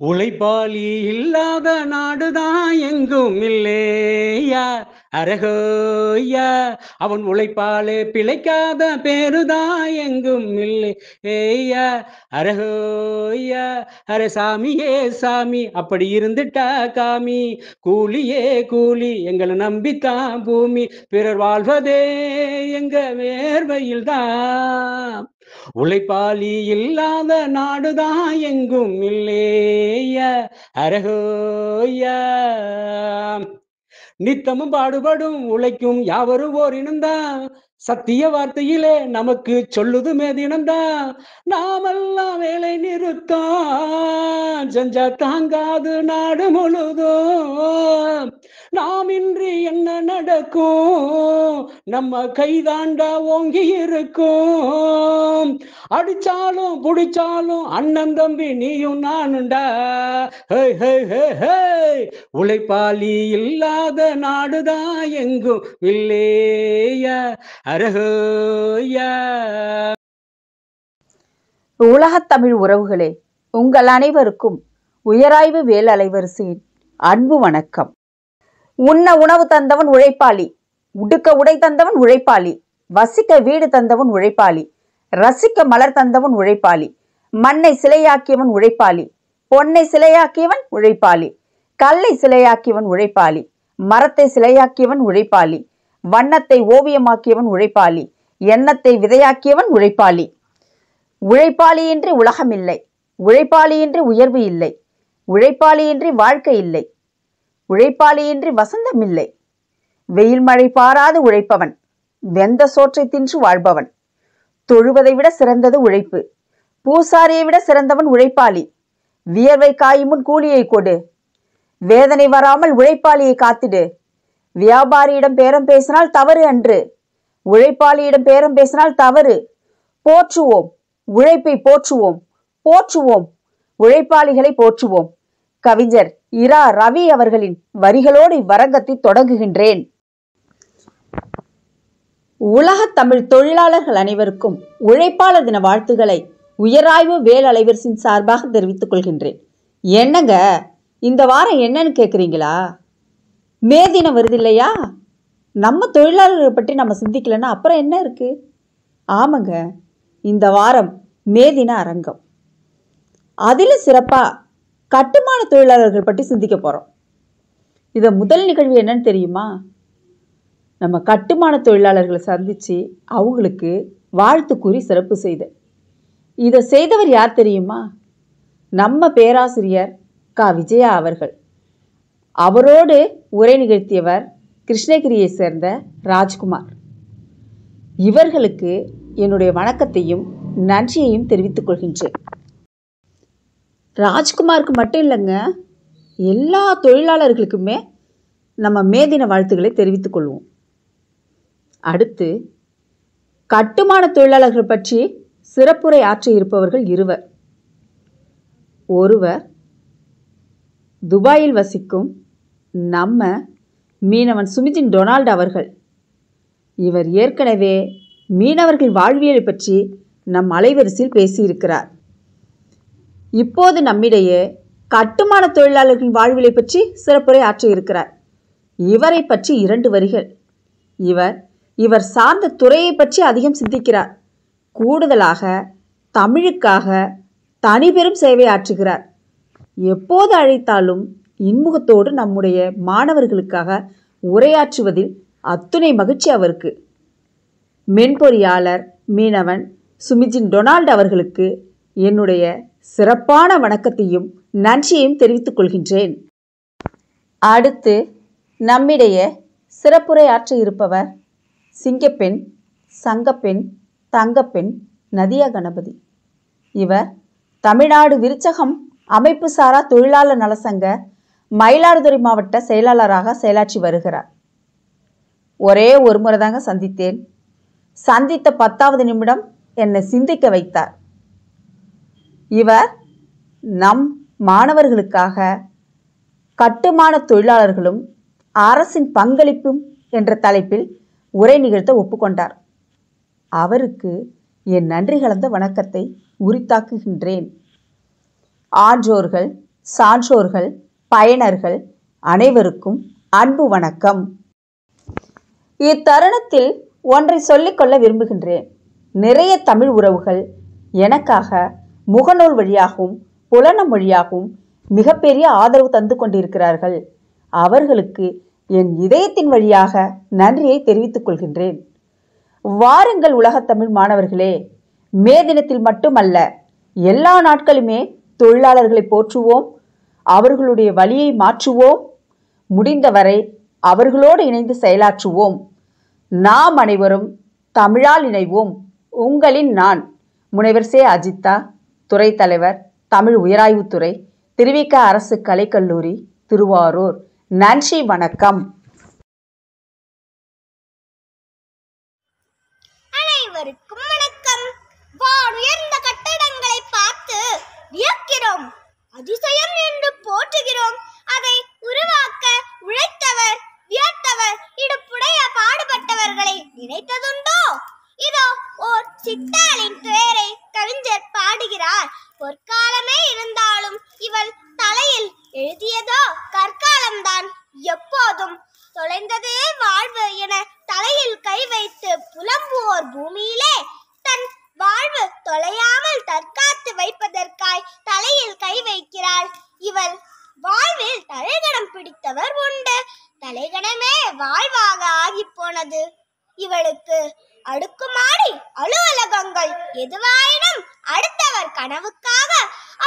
உழைப்பாளி இல்லாத நாடுதான் எங்கும் இல்லேயா. அரகோயா. அவன் உழைப்பாலே பிழைக்காத பேருதான் எங்கும் இல்லை ஏயா. அரகோயா. அரே சாமியே சாமி, அப்படி இருந்துட்டா காமி. கூலியே கூலி, எங்களை நம்பித்தான் பூமி. பிறர் வாழ்வதே எங்க வேர்வையில் தான். உழைப்பாளி இல்லாத நாடுதான் எங்கும் இல்லேயா. அரகோயா. நித்தமும் பாடுபடும் உழைக்கும் யாவரும் ஓர் இனம்தான். சத்திய வார்த்தையிலே நமக்கு சொல்லுது மேதினம்தான். நாமெல்லாம் வேலை நிறுத்தம் செஞ்சா தாங்காது நாடு முழுதும். நாமின்றி என்ன நடக்கும், நம்ம கைதாண்டா ஓங்கி இருக்கும். அடிச்சாலும் புடிச்சாலும் அண்ணன் தம்பி நீயும் நானுண்டா. ஹே ஹே ஹே ஹே. உழைப்பாளி இல்லாத நாடுதான் எங்கும் இல்லேயா. அரகோயா. உலகத் தமிழ் உறவுகளே, உங்கள் அனைவருக்கும் உயராய்வு வேல் அலைவரிசையின் அன்பு வணக்கம். உண்ண உணவு தந்தவன் உழைப்பாளி, உடுக்க உடை தந்தவன் உழைப்பாளி, வசிக்க வீடு தந்தவன் உழைப்பாளி, ரசிக்க மலர் தந்தவன் உழைப்பாளி, மண்ணை சிலையாக்கியவன் உழைப்பாளி, பொன்னை சிலையாக்கியவன் உழைப்பாளி, கல்லை சிலையாக்கியவன் உழைப்பாளி, மரத்தை சிலையாக்கியவன் உழைப்பாளி, வண்ணத்தை ஓவியமாக்கியவன் உழைப்பாளி, எண்ணத்தை விதையாக்கியவன் உழைப்பாளி. உழைப்பாளியின்றி உலகமில்லை, உழைப்பாளியின்றி உயர்வு இல்லை, உழைப்பாளியின்றி வாழ்க்கை இல்லை, உழைப்பாளியின்றி வசந்தமில்லை. வெயில் மழை பாராது உழைப்பவன், வெந்த சோற்றை தின்று வாழ்பவன். தொழுவதை விட சிறந்தது உழைப்பு, பூசாரியை விட சிறந்தவன் உழைப்பாளி. வியர்வை காயுமுன் கூலியை கொடு, வேதனை வராமல் உழைப்பாளியை காத்திடு. வியாபாரியிடம் பேரம் பேசினால் தவறு அன்று, உழைப்பாளியிடம் பேரம் பேசினால் தவறு. போற்றுவோம் உழைப்பை, போற்றுவோம் போற்றுவோம் உழைப்பாளிகளை போற்றுவோம். கவிஞர் இரா ரவி அவர்களின் வரிகளோடு இவ்வரங்கத்தை தொடங்குகின்றேன். உலகத் தமிழ் தொழிலாளர்கள் அனைவருக்கும் உழைப்பாளர் தின வாழ்த்துக்களை உயராய்வு வேல் அலைவரிசையின் சார்பாக தெரிவித்துக் கொள்கின்றேன். என்னங்க இந்த வாரம் என்னன்னு கேட்குறீங்களா? மே தினம் வருது இல்லையா? நம்ம தொழிலாளர்களை பற்றி நம்ம சிந்திக்கலன்னா அப்புறம் என்ன இருக்கு? ஆமாங்க, இந்த வாரம் மே தின அரங்கம். அதில் சிறப்பாக கட்டுமான தொழிலாளர்கள் பற்றி சிந்திக்க போகிறோம். இதை முதல் நிகழ்வு என்னன்னு தெரியுமா? நம்ம கட்டுமான தொழிலாளர்களை சந்தித்து அவங்களுக்கு வாழ்த்து கூறி சிறப்பு செய்த இதை செய்தவர் யார் தெரியுமா? நம்ம பேராசிரியர் க. விஜயா அவர்கள். அவரோடு உரை நிகழ்த்தியவர் கிருஷ்ணகிரியை சேர்ந்த ராஜ்குமார். இவர்களுக்கு என்னுடைய வணக்கத்தையும் நன்றியையும் தெரிவித்துக் கொள்கின்றேன். ராஜ்குமாருக்கு மட்டும் இல்லைங்க, எல்லா தொழிலாளர்களுக்குமே நம்ம மே தின வாழ்த்துக்களை தெரிவித்துக் கொள்வோம். அடுத்து கட்டுமான தொழிலாளர்கள் பற்றி சிறப்புரை ஆற்ற இருப்பவர்கள் இருவர். ஒருவர் துபாயில் வசிக்கும் நம்ம மீனவன் சுமிஜின் டொனால்டு அவர்கள். இவர் ஏற்கனவே மீனவர்கள் வாழ்வியலை பற்றி நம் அலைவரிசையில் பேசியிருக்கிறார். இப்போது நம்மிடையே கட்டுமான தொழிலாளர்களின் வாழ்வியலை பற்றி சிறப்புரை ஆற்ற இருக்கிறார். இவரை பற்றி 2 வரிகள். இவர் சார்ந்த துறையை பற்றி அதிகம் சிந்திக்கிறார். கூடுதலாக தமிழுக்காக தனிபெரும் சேவை ஆற்றுகிறார். எப்போது அழைத்தாலும் இன்முகத்தோடு நம்முடைய மாணவர்களுக்காக உரையாற்றுவதில் அத்துணை மகிழ்ச்சி அவருக்கு. மென்பொறியாளர் மீனவன் சுமிஜின் டொனால்டு அவர்களுக்கு என்னுடைய சிறப்பான வணக்கத்தையும் நன்றியையும் தெரிவித்துக் கொள்கின்றேன். அடுத்து நம்மிடையே சிறப்புரை ஆற்ற இருப்பவர் சிங்கப்பெண், சங்கப்பெண், தங்கப்பெண் நதியா கணபதி. இவர் தமிழ்நாடு விருச்சகம் அமைப்பு சாரா தொழிலாளர் நலசங்க மயிலாடுதுறை மாவட்ட செயலாளராக செயலாற்றி வருகிறார். ஒரே ஒரு முறை தாங்க சந்தித்தேன். சந்தித்த 10வது நிமிடம் என்னை சிந்திக்க வைத்தார். இவர் நம் மாணவர்களுக்காக கட்டுமான தொழிலாளர்களும் அரசின் பங்களிப்பும் என்ற தலைப்பில் உரை நிகழ்த்த ஒப்புக்கொண்டார். அவருக்கு என் நன்றி கலந்த வணக்கத்தை உரித்தாக்குகின்றேன். ஆன்றோர்கள், சான்றோர்கள், பயனர்கள் அனைவருக்கும் அன்பு வணக்கம். இத்தருணத்தில் ஒன்றை சொல்லிக்கொள்ள விரும்புகின்றேன். நிறைய தமிழ் உறவுகள் எனக்காக முகநூல் வழியாகவும் புலனம் வழியாகவும் மிகப்பெரிய ஆதரவு தந்து கொண்டிருக்கிறார்கள். அவர்களுக்கு என் இதயத்தின் வழியாக நன்றியை தெரிவித்துக் கொள்கின்றேன். வாருங்கள் உலகத்தமிழ் மாணவர்களே, மே தினத்தில் மட்டுமல்ல, எல்லா நாட்களுமே தொழிலாளர்களை போற்றுவோம், அவர்களுடைய வழியை மாற்றுவோம், முடிந்தவரை அவர்களோடு இணைந்து செயலாற்றுவோம். நாம் அனைவரும் தமிழால் இணைவோம். உங்களின் நான் முனைவர் சே. அஜிதா, துறை தலைவர், தமிழ் உயராய்வுத்துறை, திருவிக அரசு கலைக்கல்லூரி, திருவாரூர். நன்றி, வணக்கம். அனைவருக்கும் வணக்கம். வானுயர்ந்த கட்டடங்களை பார்த்து வியக்கிறோம், அதிசயம் என்று போற்றுகிறோம். அதை உருவாக்க உழைத்தவர், வியர்த்தவர், இடுப்புடைய பாடுபட்டவர்களை நினைத்ததுண்டோ? இதோ ஓர் சித்தாளின் பெயரை கவிஞர் பாடுகிறார். பொற்காலமே இருந்தாலும் இவள் தலையில் எழுதியதோ கற்காலம்தான். எப்போதும் தொலைந்ததே வாழ்வு என தலையில் கை வைத்து புலம்புவோர் பூமியிலே தன் வாழ்வு தொலையாமல் தற்காத்து வைப்பதற்காய் தலையில் கை வைக்கிறாள். இவள் வாழ்வில் தலைகணம் பிடித்தவர் உண்டு. தலைகணமே வாழ்வாக ஆகி போனது. இவளுக்கு அடுக்குமாடி அலுவலகங்கள் எதுவாயினும் அடுத்தவர் கனவுக்காக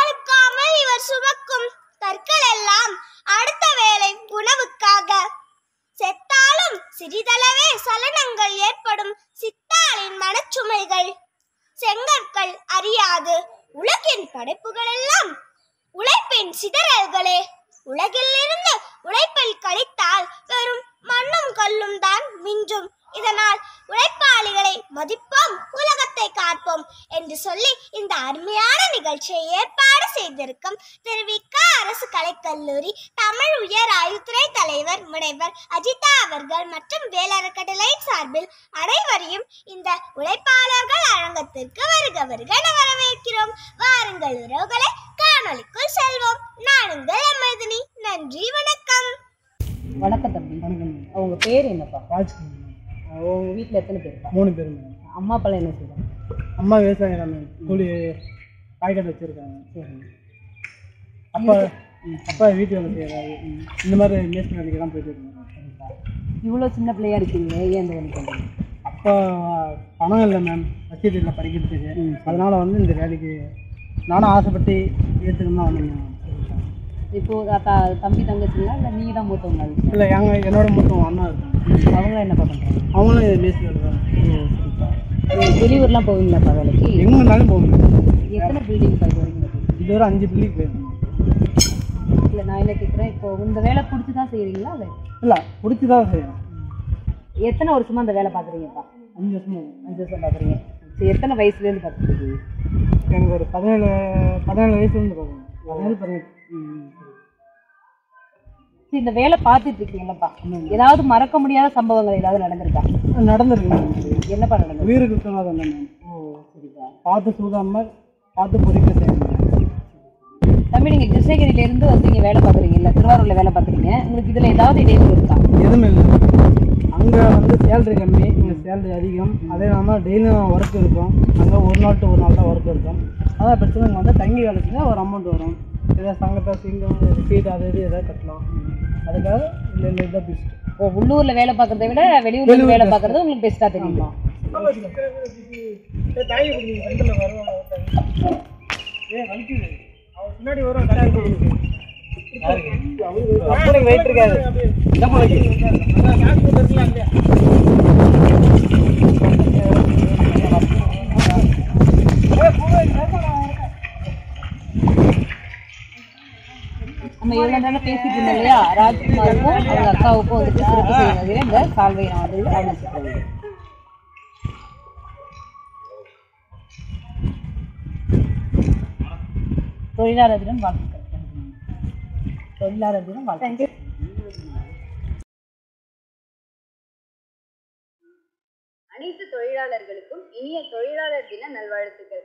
அழுக்காமல் இவர் சுமக்கும் கற்கள் எல்லாம் அடுத்த வேளை உணவுக்காக. செத்தாலும் சிறிதளவே சலனங்கள் ஏற்படும் சித்தாளின் மனச்சுமைகள் செங்கற்கள் அறியாது. உலகின் படைப்புகள் எல்லாம் உழைப்பின் சிதறல்களே. உலகில் இருந்து உழைப்பில் கழித்தால் வெறும் மண்ணும் கல்லும் தான் மிஞ்சும். இதனால் உழைப்பாளிகளை மதிப்போம், உலகத்தை காப்போம் என்று சொல்லி இந்த அருமையான நிகழ்ச்சியை ஏற்பாடு செய்திருக்கும் திருவிக அரசு கலைக்கல்லூரி தமிழ் உயர் ஆய்வுத்துறை தலைவர் முனைவர் அஜிதா அவர்கள் மற்றும் வேலறக்கட்டளை சார்பில் அனைவரையும் இந்த உழைப்பாளர்கள் அரங்கத்திற்கு வருக வருக என வரவேற்கிறோம். வாருங்கள் உறவுகளை, காணொளிக்குள் செல்வோம். நான் உங்கள் அமிர்தினி. நன்றி, வணக்கம். வணக்கம் தம்பி. அவங்க பேர் என்னப்பா? ராஜ்குமார். உங்க வீட்டில் எத்தனை பேர்? 3 பேர். அம்மா அப்பாலாம் என்ன செய்வாங்க? அம்மா விவசாயம் தான், கூலி காய்கறி வச்சுருக்காங்க. அப்பா அப்பா வீட்டு வேலை செய்யறாரு. இந்த மாதிரி மேஸ்திரி வேலைக்கு தான் போயிட்டு இருக்காங்க. இவ்வளோ சின்ன பிள்ளையா இருக்கீங்க, ஏன் இந்த வேலைக்கு பண்ணுறீங்க? அப்பா பணம் இல்லை மேம், வசதி இல்லை படிக்கிறதுக்கு. அதனால் வந்து இந்த வேலைக்கு நானும் ஆசைப்பட்டு ஏற்றுக்கணும் தான் வந்தேன். இப்போது தம்பி தங்கச்சிங்களா இல்லை நீங்கள் தான் மூத்தவங்க? இல்லை, என்னோட மூத்தவங்க அண்ணா இருக்காங்க. அவங்களாம் என்னப்பா பண்ணுறாங்க? அவங்களும் மேஸ்திரி வேலை தான். வெளியூர்லாம் போவீங்களாப்பா வேலைக்கு? எங்கே இருந்தாலும் போகணும். எத்தனை பில்டிங் பார்த்து வரீங்க? இது ஒரு 5 பில்டிங் போயிருக்கோம். இல்லை, நான் என்ன கேட்குறேன், இப்போ இந்த வேலை பிடிச்சி தான் செய்கிறீங்களா? இல்லை இல்லை, பிடிச்சி தான் செய்யணும். எத்தனை வருஷமாக அந்த வேலை பார்க்குறீங்கப்பா? 5 வருஷமா. 5 வருஷம் பார்க்குறீங்க. சரி, எத்தனை வயசுலேருந்து பார்த்துருக்கீங்க? எனக்கு ஒரு 17 வயசுலேருந்து பார்க்கணும். 17, 18. இந்த வேலை பார்த்துட்டு இருக்கீங்களப்பா, ஏதாவது மறக்க முடியாத சம்பவங்கள் ஏதாவது நடந்திருக்கா? நடந்திருக்கு. என்னப்பா நடந்தது? உயிருக்கு சொன்னாத. ஓ, சரிப்பா. பார்த்து சூதாமல் பார்த்து பொறிக்க செய்யணும். தம்பி, நீங்கள் கிருஷ்ணகிரியிலேருந்து வந்து இங்கே வேலை பார்க்குறீங்கல்ல, திருவாரூரில் வேலை பார்க்குறீங்க, உங்களுக்கு இதில் ஏதாவது இடையூறு இருக்கா? எதுவுமே இல்லை. அங்கே வந்து சேலரி கம்மி, இங்கே சேலரி அதிகம். அதே இல்லாமல் டெய்லியும் ஒர்க் இருக்கும். அங்கே ஒரு நாள் to ஒரு நாள் தான் ஒர்க் இருக்கும். அதான் பிரச்சனை. இங்கே வந்து தங்கி வேலை செஞ்சால் ஒரு அமௌண்ட் வரும். ஏதாவது சங்கத்தை சிங்கம் சீட் அது இது எதாவது கட்டலாம். அதுக்காக இல்லை இதுதான் பெஸ்ட். ஓ, உள்ளூரில் வேலை பார்க்குறத விட வெளியூரில் வேலை பார்க்குறது உங்களுக்கு பெஸ்ட்டாக தெரியுமா? முன்னாடி வரும் வெயிட் இருக்காது. நம்ம இவ்வளோ நேரம் பேசிட்டு இருந்தோம் இல்லையா, ராஜ்குமாருக்கும் அவங்க அக்காவுக்கும் வந்துட்டு சிறப்பு செய்வது இந்த சால்வை நான் வந்து கவனிச்சுக்கிறேன். தொழிலாளர் தினம் வாழ்த்துக்கள். தொழிலாளர் தினம் வாழ்த்துக்கள். அனைத்து தொழிலாளர்களுக்கும் இனிய தொழிலாளர் தின நல்வாழ்த்துக்கள்.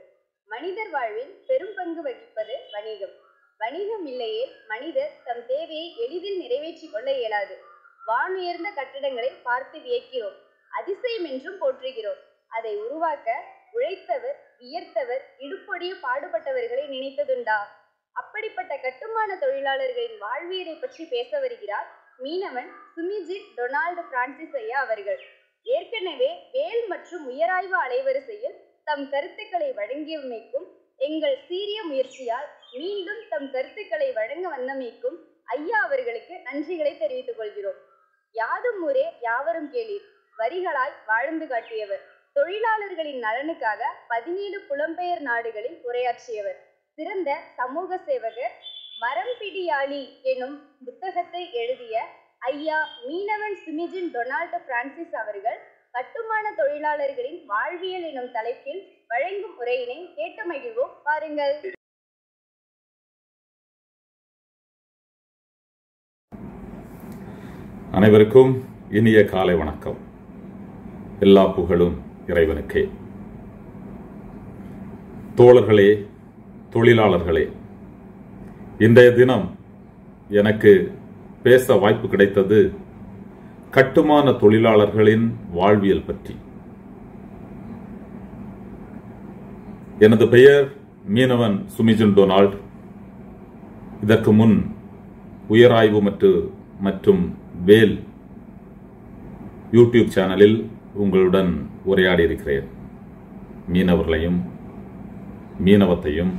மனிதர் வாழ்வில் பெரும் பங்கு வகிப்பது வணிகம். வணிகம் இல்லையே மனிதர் தம் தேவையை எளிதில் நிறைவேற்றிக் கொள்ள இயலாது. வானுயர்ந்த கட்டடங்களை பார்த்து வியக்கிறோம், அதிசயம் என்றும் போற்றுகிறோம். அதை உருவாக்க உழைத்தவர், வியர்த்தவர், இடுப்பொடிய பாடுபட்டவர்களை நினைத்ததுண்டா? அப்படிப்பட்ட கட்டுமான தொழிலாளர்களின் வாழ்வியலை பற்றி பேச வருகிறார் மீனவன் சுமிஜின் டொனால்டு பிரான்சிஸ் ஐயா அவர்கள். ஏற்கனவே வேல் மற்றும் உயராய்வு அலைவரிசையில் தம் கருத்துக்களை வழங்கியமைக்கும், எங்கள் சீரிய முயற்சியால் மீண்டும் தம் கருத்துக்களை வழங்க வந்தமைக்கும் ஐயா அவர்களுக்கு நன்றிகளை தெரிவித்துக் கொள்கிறோம். யாதும் ஊரே யாவரும் கேளீர் வரிகளாய் வாழ்ந்து காட்டியவர், தொழிலாளர்களின் நலனுக்காக 17 புலம்பெயர் நாடுகளில் உரையாற்றியவர், சிறந்த சமூக சேவகர், மரம்பிடியாளி எனும் புத்தகத்தை எழுதிய ஐயா மீனவன் சுமிஜின் டொனால்டு பிரான்சிஸ் அவர்கள் கட்டுமான தொழிலாளர்களின் வாழ்வியல் எனும் தலைப்பில் வழங்கும் உரையினை கேட்டு மகிழ்வோம். பாருங்கள். அனைவருக்கும் இனிய காலை வணக்கம். எல்லா புகழும் இறைவனுக்கே. தோழர்களே, தொழிலாளர்களே, இன்றைய தினம் எனக்கு பேச வாய்ப்பு கிடைத்தது கட்டுமான தொழிலாளர்களின் வாழ்வியல் பற்றி. எனது பெயர் மீனவன் சுமிஜின் டொனால்ட். இதற்கு முன் உயராய்வு மற்றும் வேல் யூடியூப் சேனலில் உங்களுடன் உரையாடி இருக்கிறேன். மீனவர்களையும் மீனவத்தையும்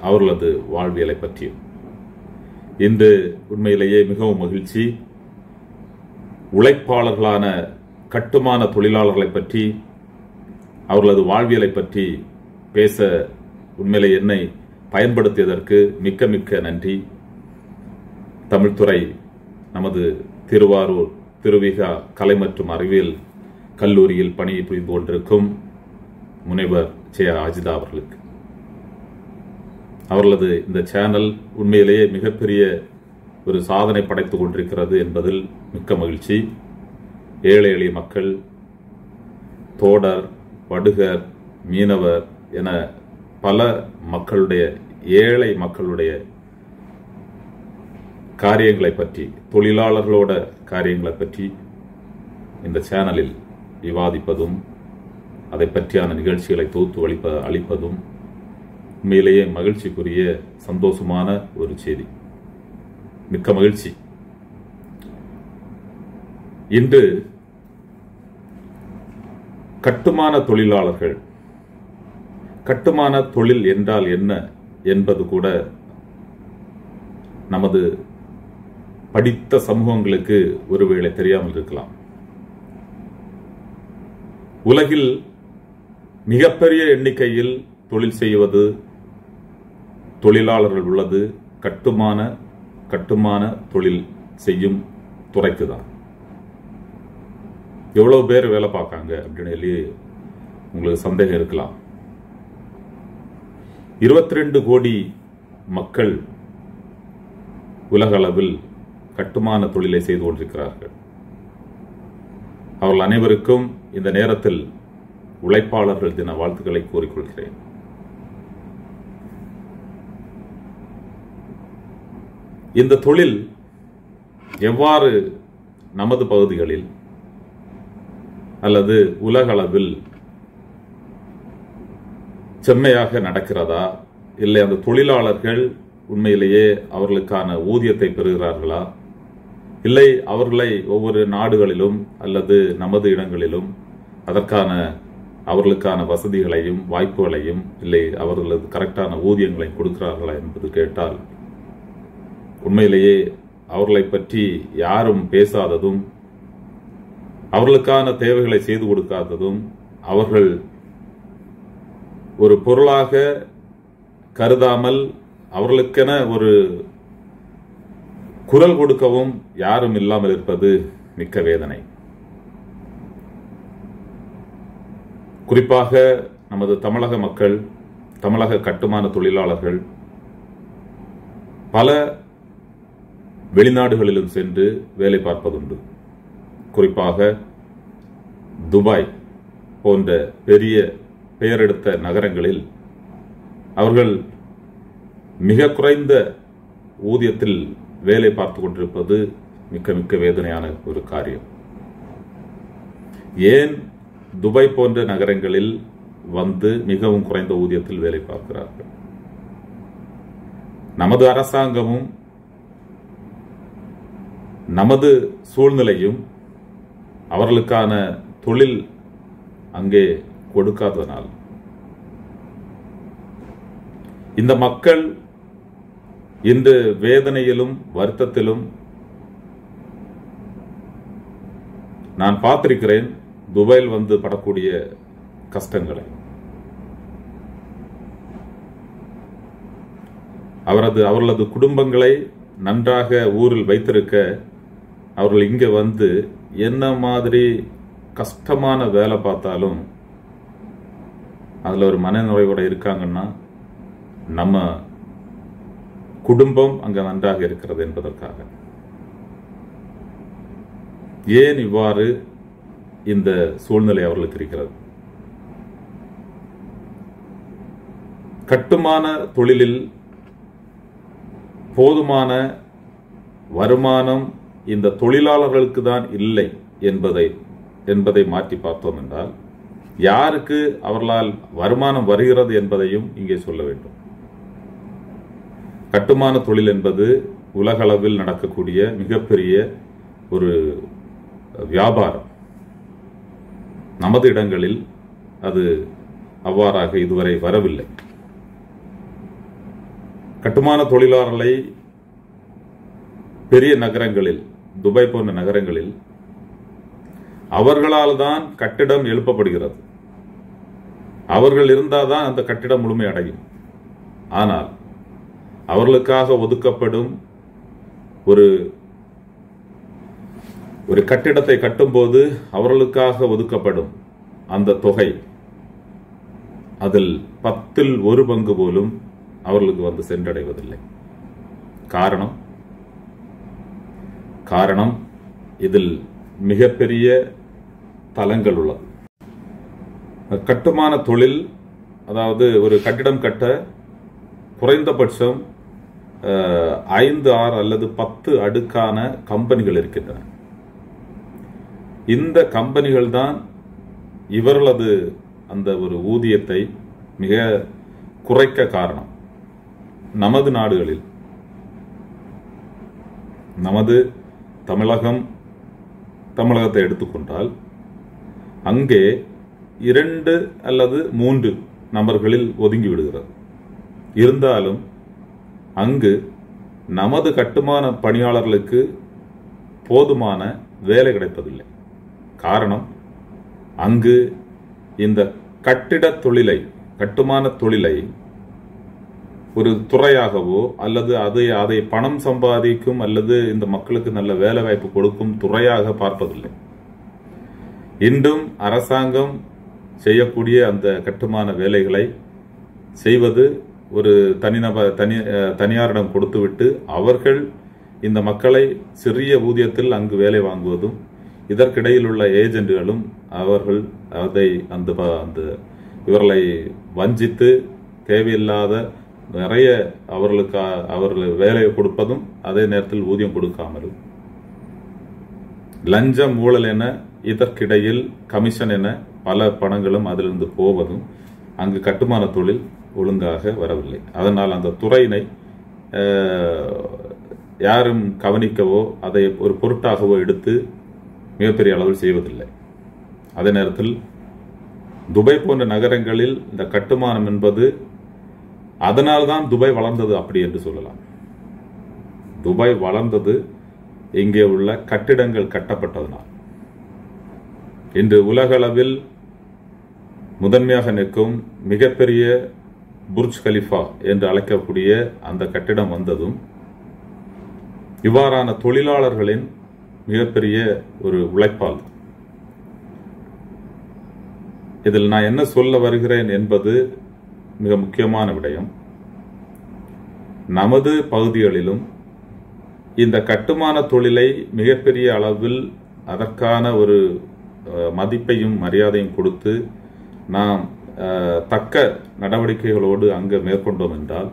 அவர்களது வாழ்வியலை பற்றியும். இன்று உண்மையிலேயே மிகவும் மகிழ்ச்சி. உழைப்பாளர்களான கட்டுமான தொழிலாளர்களை பற்றி, அவர்களது வாழ்வியலை பற்றி பேச உண்மையிலே என்னை பயன்படுத்தியதற்கு மிக்க மிக்க நன்றி. தமிழ்துறை நமது திருவாரூர் திருவிகா கலை மற்றும் அறிவியல் கல்லூரியில் பணிபுரிந்து கொண்டிருக்கும் முனைவர் ஜெயா அஜிதா அவர்களுக்கு, அவர்களது இந்த சேனல் உண்மையிலேயே மிகப்பெரிய ஒரு சாதனை படைத்துக் கொண்டிருக்கிறது என்பதில் மிக்க மகிழ்ச்சி. ஏழை எளிய மக்கள், தோடர், வடுகர், மீனவர் என பல மக்களுடைய, ஏழை மக்களுடைய காரியங்களை பற்றி, தொழிலாளர்களோட காரியங்களை பற்றி இந்த சேனலில் விவாதிப்பதும் அதை பற்றியான நிகழ்ச்சிகளை தொகுத்து அளிப்பதும் உண்மையிலேயே மகிழ்ச்சிக்குரிய சந்தோஷமான ஒரு செய்தி. மிக்க மகிழ்ச்சி. இன்று கட்டுமான தொழிலாளர்கள், கட்டுமான தொழில் என்றால் என்ன என்பது கூட நமது படித்த சமூகங்களுக்கு ஒருவேளை தெரியாமல் இருக்கலாம். உலகில் மிகப்பெரிய எண்ணிக்கையில் தொழில் செய்வது தொழிலாளர்கள் உள்ளது கட்டுமான தொழில் செய்யும் துறைக்கு தான். எவ்வளவு பேர் வேலை பார்க்காங்க அப்படின்னு சொல்லி உங்களுக்கு சந்தேகம் இருக்கலாம். 22 கோடி மக்கள் உலக அளவில் கட்டுமான தொழிலை செய்து கொண்டிருக்கிறார்கள். அவர்கள் அனைவருக்கும் இந்த நேரத்தில் உழைப்பாளர்கள் தின வாழ்த்துக்களை கூறிக்கொள்கிறேன். இந்த தொழில் எவ்வாறு நமது பகுதிகளில் அல்லது உலக அளவில் செம்மையாக நடக்கிறதா, இல்லை அந்த தொழிலாளர்கள் உண்மையிலேயே அவர்களுக்கான ஊதியத்தை பெறுகிறார்களா, இல்லை அவர்களை ஒவ்வொரு நாடுகளிலும் அல்லது நமது இடங்களிலும் அதற்கான அவர்களுக்கான வசதிகளையும் வாய்ப்புகளையும், இல்லை அவர்களது கரெக்டான ஊதியங்களையும் கொடுக்கிறார்களா என்பது கேட்டால் உண்மையிலேயே அவர்களை பற்றி யாரும் பேசாததும், அவர்களுக்கான தேவைகளை செய்து கொடுக்காததும், அவர்கள் ஒரு பொருளாக கருதாமல் அவர்களுக்கென ஒரு குரல் கொடுக்கவும் யாரும் இல்லாமல் இருப்பது மிக்க வேதனை. குறிப்பாக நமது தமிழக மக்கள், தமிழக கட்டுமான தொழிலாளர்கள் பல வெளிநாடுகளிலும் சென்று வேலை பார்ப்பதுண்டு. குறிப்பாக துபாய் போன்ற பெரிய பெயரெடுத்த நகரங்களில் அவர்கள் மிக குறைந்த ஊதியத்தில் வேலை பார்த்து கொண்டிருப்பது மிக்க மிக்க வேதனையான ஒரு காரியம். ஏன் துபாய் போன்ற நகரங்களில் வந்து மிகவும் குறைந்த ஊதியத்தில் வேலை பார்க்கிறார்கள்? நமது அரசாங்கமும் நமது சூழ்நிலையும் அவர்களுக்கான தொழில் அங்கே கொடுக்காததனால் இந்த மக்கள் இன்று வேதனையிலும் வருத்தத்திலும். நான் பார்த்திருக்கிறேன் துபாயில் வந்து படக்கூடிய கஷ்டங்களை. அவர்களது குடும்பங்களை நன்றாக ஊரில் வைத்திருக்க அவர்கள் இங்கே வந்து என்ன மாதிரி கஷ்டமான வேலை பார்த்தாலும் அதில் ஒரு மனநிறைவோட இருக்காங்கன்னா நம்ம குடும்பம் அங்க நன்றாக இருக்கிறது என்பதற்காக. ஏன் இவ்வாறு இந்த சூழ்நிலை அவர்களுக்கு இருக்கிறது? கட்டுமான தொழிலில் போதுமான வருமானம் இந்த தொழிலாளர்களுக்கு தான் இல்லை என்பதை மாற்றி பார்த்தோம் என்றால் யாருக்கு அவர்களால் வருமானம் வருகிறது என்பதையும் இங்கே சொல்ல வேண்டும். கட்டுமான தொழில் என்பது உலகளவில் நடக்கக்கூடிய மிகப்பெரிய ஒரு வியாபாரம். நமது இடங்களில் அது அவ்வாறாக இதுவரை வரவில்லை. கட்டுமான தொழிலாளர்களை பெரிய நகரங்களில், துபாய் போன்ற நகரங்களில் அவர்களால் தான் கட்டிடம் எழுப்பப்படுகிறது. அவர்கள் இருந்தால்தான் அந்த கட்டிடம் முழுமை அடையும். ஆனால் அவர்களுக்காக ஒதுக்கப்படும் ஒரு கட்டிடத்தை கட்டும்போது அவர்களுக்காக ஒதுக்கப்படும் அந்த தொகை அதில் 10ல் 1 பங்கு போலும் அவர்களுக்கு வந்து சென்றடைவதில்லை. காரணம் இதில் மிகப்பெரிய தளங்கள் உள்ளது. கட்டுமான தொழில், அதாவது ஒரு கட்டிடம் கட்ட குறைந்தபட்சம் 5, 6 அல்லது 10 அடுக்கான கம்பெனிகள் இருக்கின்றன. இந்த கம்பெனிகள் தான் இவர்களது அந்த ஒரு ஊதியத்தை மிக குறைக்க காரணம். நமது நாடுகளில், நமது தமிழகத்தை எடுத்துக்கொண்டால் அங்கே 2 அல்லது 3 நபர்களில் ஒதுங்கி விடுகிறது. இருந்தாலும் அங்கு நமது கட்டுமான பணியாளர்களுக்கு போதுமான வேலை கிடைப்பதில்லை. காரணம், அங்கு இந்த கட்டுமான தொழிலை ஒரு துறையாகவோ அல்லது அதை பணம் சம்பாதிக்கும் அல்லது இந்த மக்களுக்கு நல்ல வேலை வாய்ப்பு கொடுக்கும் துறையாக பார்ப்பதில்லை. இன்றும் அரசாங்கம் செய்யக்கூடிய அந்த கட்டுமான வேலைகளை செய்வது ஒரு தனியாரிடம் கொடுத்துவிட்டு அவர்கள் இந்த மக்களை சிறிய ஊதியத்தில் அங்கு வேலை வாங்குவதும், இதற்கிடையில் உள்ள ஏஜென்ட்களும் அவர்கள் இவர்களை வஞ்சித்து தேவையில்லாத நிறைய அவர்கள் வேலையை கொடுப்பதும், அதே நேரத்தில் ஊதியம் கொடுக்காமலும், லஞ்சம் ஊழல் என இதற்கிடையில் கமிஷன் என பல பணங்களும் அதிலிருந்து போவதும் அங்கு கட்டுமான தொழில் ஒழுங்காக வரவில்லை. அதனால் அந்த துறையினை யாரும் கவனிக்கவோ அதை ஒரு பொருட்டாகவோ எடுத்து மிகப்பெரிய அளவில் செய்வதில்லை. அதே நேரத்தில் துபாய் போன்ற நகரங்களில் இந்த கட்டுமானம் என்பது, அதனால்தான் துபாய் வளர்ந்தது அப்படி என்று சொல்லலாம். துபாய் வளர்ந்தது இங்கே உள்ள கட்டிடங்கள் கட்டப்பட்டதனால். இன்று உலகளவில் முதன்மையாக நிற்கும் மிகப்பெரிய புர்ஜ் கலிஃபா என்று அழைக்கக்கூடிய அந்த கட்டிடம் வந்ததும் இவ்வாறான தொழிலாளர்களின் மிகப்பெரிய ஒரு உழைப்பால். இதில் நான் என்ன சொல்ல வருகிறேன் என்பது மிக முக்கியமான விடயம். நமது பகுதிகளிலும் இந்த கட்டுமான தொழிலை மிகப்பெரிய அளவில் அதற்கான ஒரு மதிப்பையும் மரியாதையும் கொடுத்து நாம் தக்க நடவடிக்கைகளோடு அங்கு மேற்கொண்டோம் என்றால்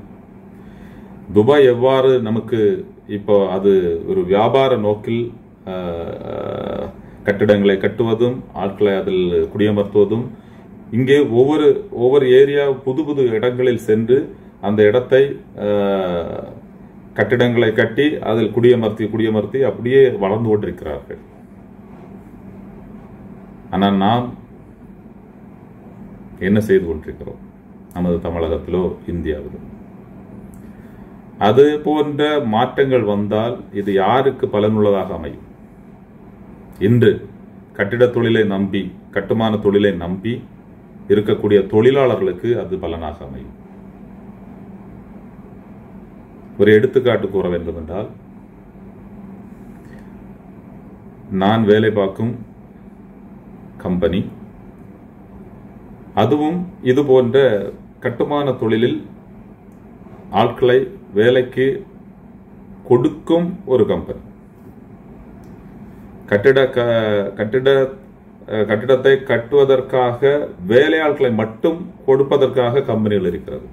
துபாய் எவ்வாறு நமக்கு இப்போ அது ஒரு வியாபார நோக்கில் கட்டிடங்களை கட்டுவதும் ஆட்களை அதில் குடியமர்த்துவதும், இங்கே ஒவ்வொரு ஏரியா புது புது இடங்களில் சென்று அந்த இடத்தை கட்டிடங்களை கட்டி அதில் குடியமர்த்தி அப்படியே வளர்ந்து கொண்டிருக்கிறார்கள். ஆனால் நாம் என்ன செய்து கொண்டிருக்கிறோம் நமது தமிழகத்திலோ இந்தியாவிலோ? அது போன்ற மாற்றங்கள் வந்தால் இது யாருக்கு பலனுள்ளதாக அமையும்? இன்று கட்டிட தொழிலை நம்பி, கட்டுமான தொழிலை நம்பி இருக்கக்கூடிய தொழிலாளர்களுக்கு அது பலனாக அமையும். ஒரு எடுத்துக்காட்டு கூற வேண்டும் என்றால், நான் வேலை பார்க்கும் கம்பெனி, அதுவும் இது போன்ற கட்டுமான தொழிலில் ஆட்களை வேலைக்கு கொடுக்கும் ஒரு கம்பெனி. கட்டிடத்தை கட்டுவதற்காக வேலையாட்களை மட்டும் கொடுப்பதற்காக கம்பெனிகள் இருக்கிறது.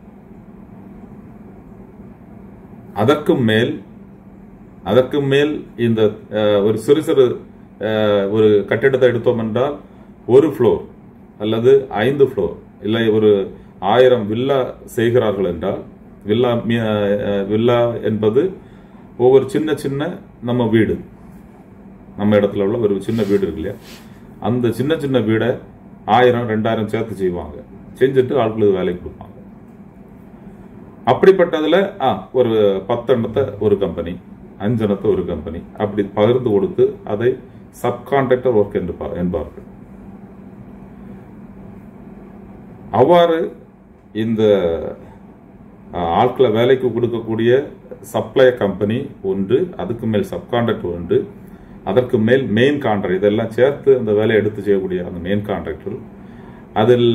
அதற்கு மேல் இந்த ஒரு சிறு ஒரு கட்டிடத்தை எடுத்தோம் என்றால் ஒரு ஃப்ளோர் அல்லது 5 ஃப்ளோர் இல்லை ஒரு 1000 வில்லா செய்கிறார்கள் என்றால், வில்லா என்பது ஒவ்வொரு சின்ன நம்ம வீடு, நம்ம இடத்துல உள்ள ஒரு சின்ன வீடு இருக்கு இல்லையா, அந்த சின்ன வீடை 1000-2000 சேர்த்து செய்வாங்க. செஞ்சுட்டு ஆட்களுக்கு வேலை கொடுப்பாங்க. அப்படிப்பட்டதுல ஒரு 10 எண்ணத்தை ஒரு கம்பெனி, 5 எண்ணத்தை ஒரு கம்பெனி, அப்படி பகிர்ந்து கொடுத்து அதை சப்கான்ட்ராக்டர் ஒர்க் என்பார்கள். அவ்வாறு இந்த ஆட்களை வேலைக்கு கொடுக்கக்கூடிய சப்ளை கம்பெனி ஒன்று, அதுக்கு மேல் சப்கான்ட்ராக்டர் ஒன்று, அதற்கு மேல் மெயின் கான்ட்ராக்டர், இதெல்லாம் சேர்த்து அந்த வேலையை எடுத்து செய்யக்கூடிய அந்த மெயின் கான்ட்ராக்டர். அதில்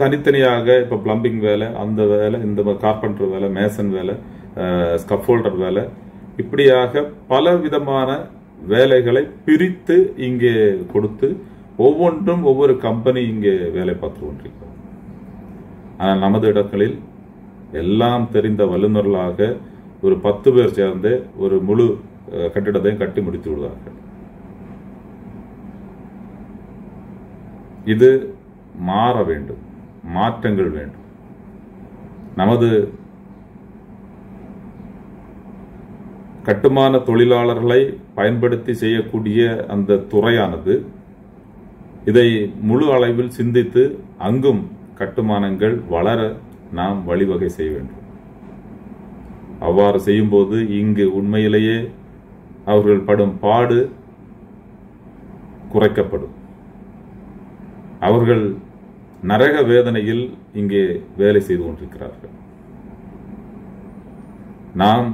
தனித்தனியாக இப்போ பிளம்பிங் வேலை, அந்த வேலை, இந்த கார்பெண்டர் வேலை, மேசன் வேலை, ஸ்கஃபோல்டர் வேலை, இப்படியாக பல விதமான வேலைகளை பிரித்து இங்கே கொடுத்து ஒவ்வொன்றும் ஒவ்வொரு கம்பெனி இங்கே வேலை பார்த்து கொண்டிருக்கிறது. ஆனால் நமது இடங்களில் எல்லாம் தெரிந்த வல்லுநர்களாக ஒரு 10 பேர் சேர்ந்து ஒரு முழு கட்டிடத்தையும் கட்டி முடித்து விடுவார்கள். இது மாற வேண்டும், மாற்றங்கள் வேண்டும். நமது கட்டுமான தொழிலாளர்களை பயன்படுத்தி செய்யக்கூடிய அந்த துறையானது இதை முழு அளவில் சிந்தித்து அங்கும் கட்டுமானங்கள் வளர நாம் வழிவகை செய்ய வேண்டும். அவ்வாறு செய்யும்போது இங்கு உண்மையிலேயே அவர்கள் படும் பாடு குறைக்கப்படும். அவர்கள் நரக வேதனையில் இங்கே வேலை செய்து கொண்டிருக்கிறார்கள். நாம்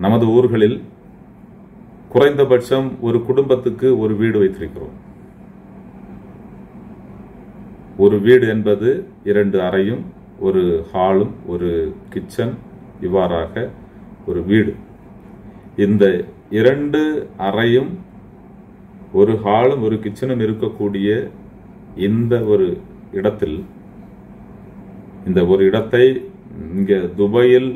நமது ஊர்களில் குறைந்தபட்சம் ஒரு குடும்பத்துக்கு ஒரு வீடு வைத்திருக்கிறோம். ஒரு வீடு என்பது 2 அறையும் ஒரு ஹாலும் ஒரு கிச்சன், இவ்வாறாக ஒரு வீடு. இந்த 2 அறையும் ஒரு ஹாலும் ஒரு கிச்சனும் இருக்கக்கூடிய இந்த ஒரு இடத்தில், இந்த ஒரு இடத்தை இங்க துபாயில்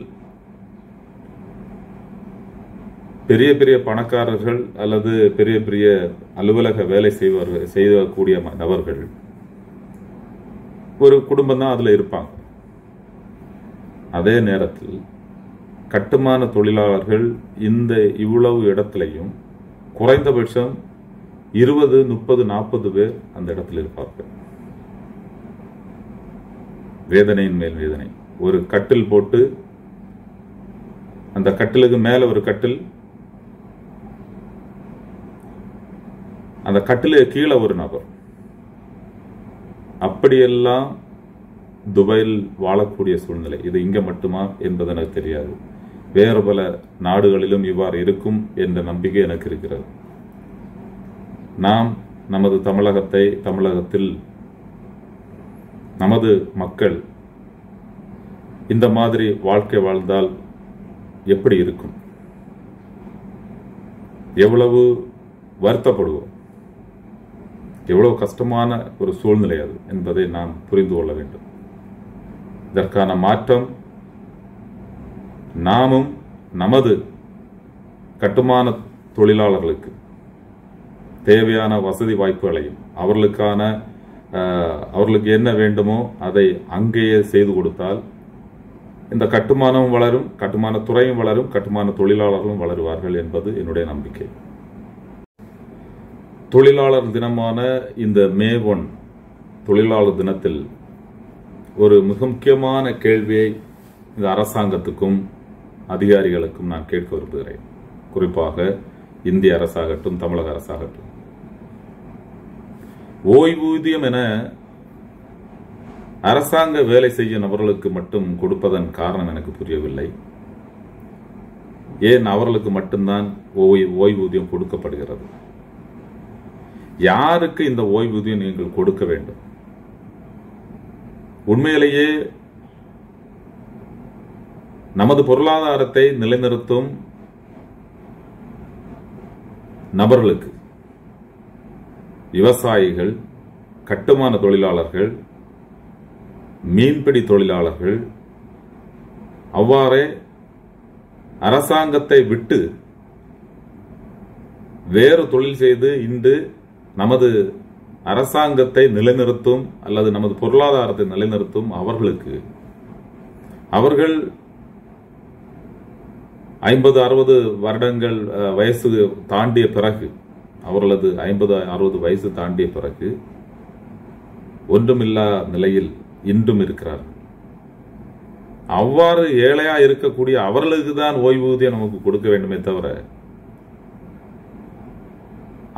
பெரிய பெரிய பணக்காரர்கள் அல்லது பெரிய பெரிய அலுவலக வேலை செய்யக்கூடிய நபர்கள் ஒரு குடும்பம் தான் அதுல இருப்பாங்க. அதே நேரத்தில் கட்டுமான தொழிலாளர்கள் இந்த இவ்வளவு இடத்திலையும் குறைந்தபட்சம் 20, 30, 40 பேர் அந்த இடத்தில் இருப்பார்கள். வேதனையின் மேல் வேதனை. ஒரு கட்டில் போட்டு அந்த கட்டிலுக்கு மேல ஒரு கட்டில், அந்த கட்டிலுக்கு கீழே ஒரு நபர். அப்படியெல்லாம் துபாயில் வாழக்கூடிய சூழ்நிலை. இது இங்க மட்டுமா என்பது எனக்கு தெரியாது. வேறு பல நாடுகளிலும் இவ்வாறு இருக்கும் என்ற நம்பிக்கை எனக்கு இருக்கிறது. நாம் நமது தமிழகத்தில் நமது மக்கள் இந்த மாதிரி வாழ்க்கை வாழ்ந்தால் எப்படி இருக்கும்? எவ்வளவு வருத்தப்படுவோம், எவ்வளவு கஷ்டமான ஒரு சூழ்நிலை அது என்பதை நாம் புரிந்து கொள்ள வேண்டும். இதற்கான மாற்றம் நாமும் நமது கட்டுமான தொழிலாளர்களுக்கு தேவையான வசதி வாய்ப்புகளையும் அவர்களுக்கு என்ன வேண்டுமோ அதை அங்கேயே செய்து கொடுத்தால் இந்த கட்டுமானமும் வளரும், கட்டுமான துறையும் வளரும், கட்டுமான தொழிலாளர்களும் வளருவார்கள் என்பது என்னுடைய நம்பிக்கை. தொழிலாளர் தினமான இந்த மே 1 தொழிலாளர் தினத்தில் ஒரு மிக முக்கியமான கேள்வியை இந்த அரசாங்கத்துக்கும் அதிகாரிகளுக்கும் நான் கேட்க விரும்புகிறேன். குறிப்பாக இந்திய அரசாகட்டும், தமிழக அரசாகட்டும், ஓய்வூதியம் என அரசாங்க வேலை செய்ய நபர்களுக்கு மட்டும் கொடுப்பதன் காரணம் எனக்கு புரியவில்லை. ஏன் அவர்களுக்கு மட்டும்தான் ஓய்வூதியம் கொடுக்கப்படுகிறது? யாருக்கு இந்த ஓய்வூதியம் நீங்கள் கொடுக்க வேண்டும்? உண்மையிலேயே நமது பொருளாதாரத்தை நிலைநிறுத்தும் நபர்களுக்கு, விவசாயிகள், கட்டுமான தொழிலாளர்கள், மீன்பிடி தொழிலாளர்கள், அவ்வாறே அரசாங்கத்தை விட்டு வேறு தொழில் செய்து இன்று நமது அரசாங்கத்தை நிலைநிறுத்தும் அல்லது நமது பொருளாதாரத்தை நிலைநிறுத்தும் அவர்கள் 50-60 வருடங்கள் வயசு தாண்டிய பிறகு, அவர்களது 50-60 வயசு தாண்டிய பிறகு ஒன்றுமில்லா நிலையில் இன்றும் இருக்கிறார்கள். அவ்வாறு ஏழையா இருக்கக்கூடிய அவர்களுக்கு தான் ஓய்வூதியம் நமக்கு கொடுக்க வேண்டுமே தவிர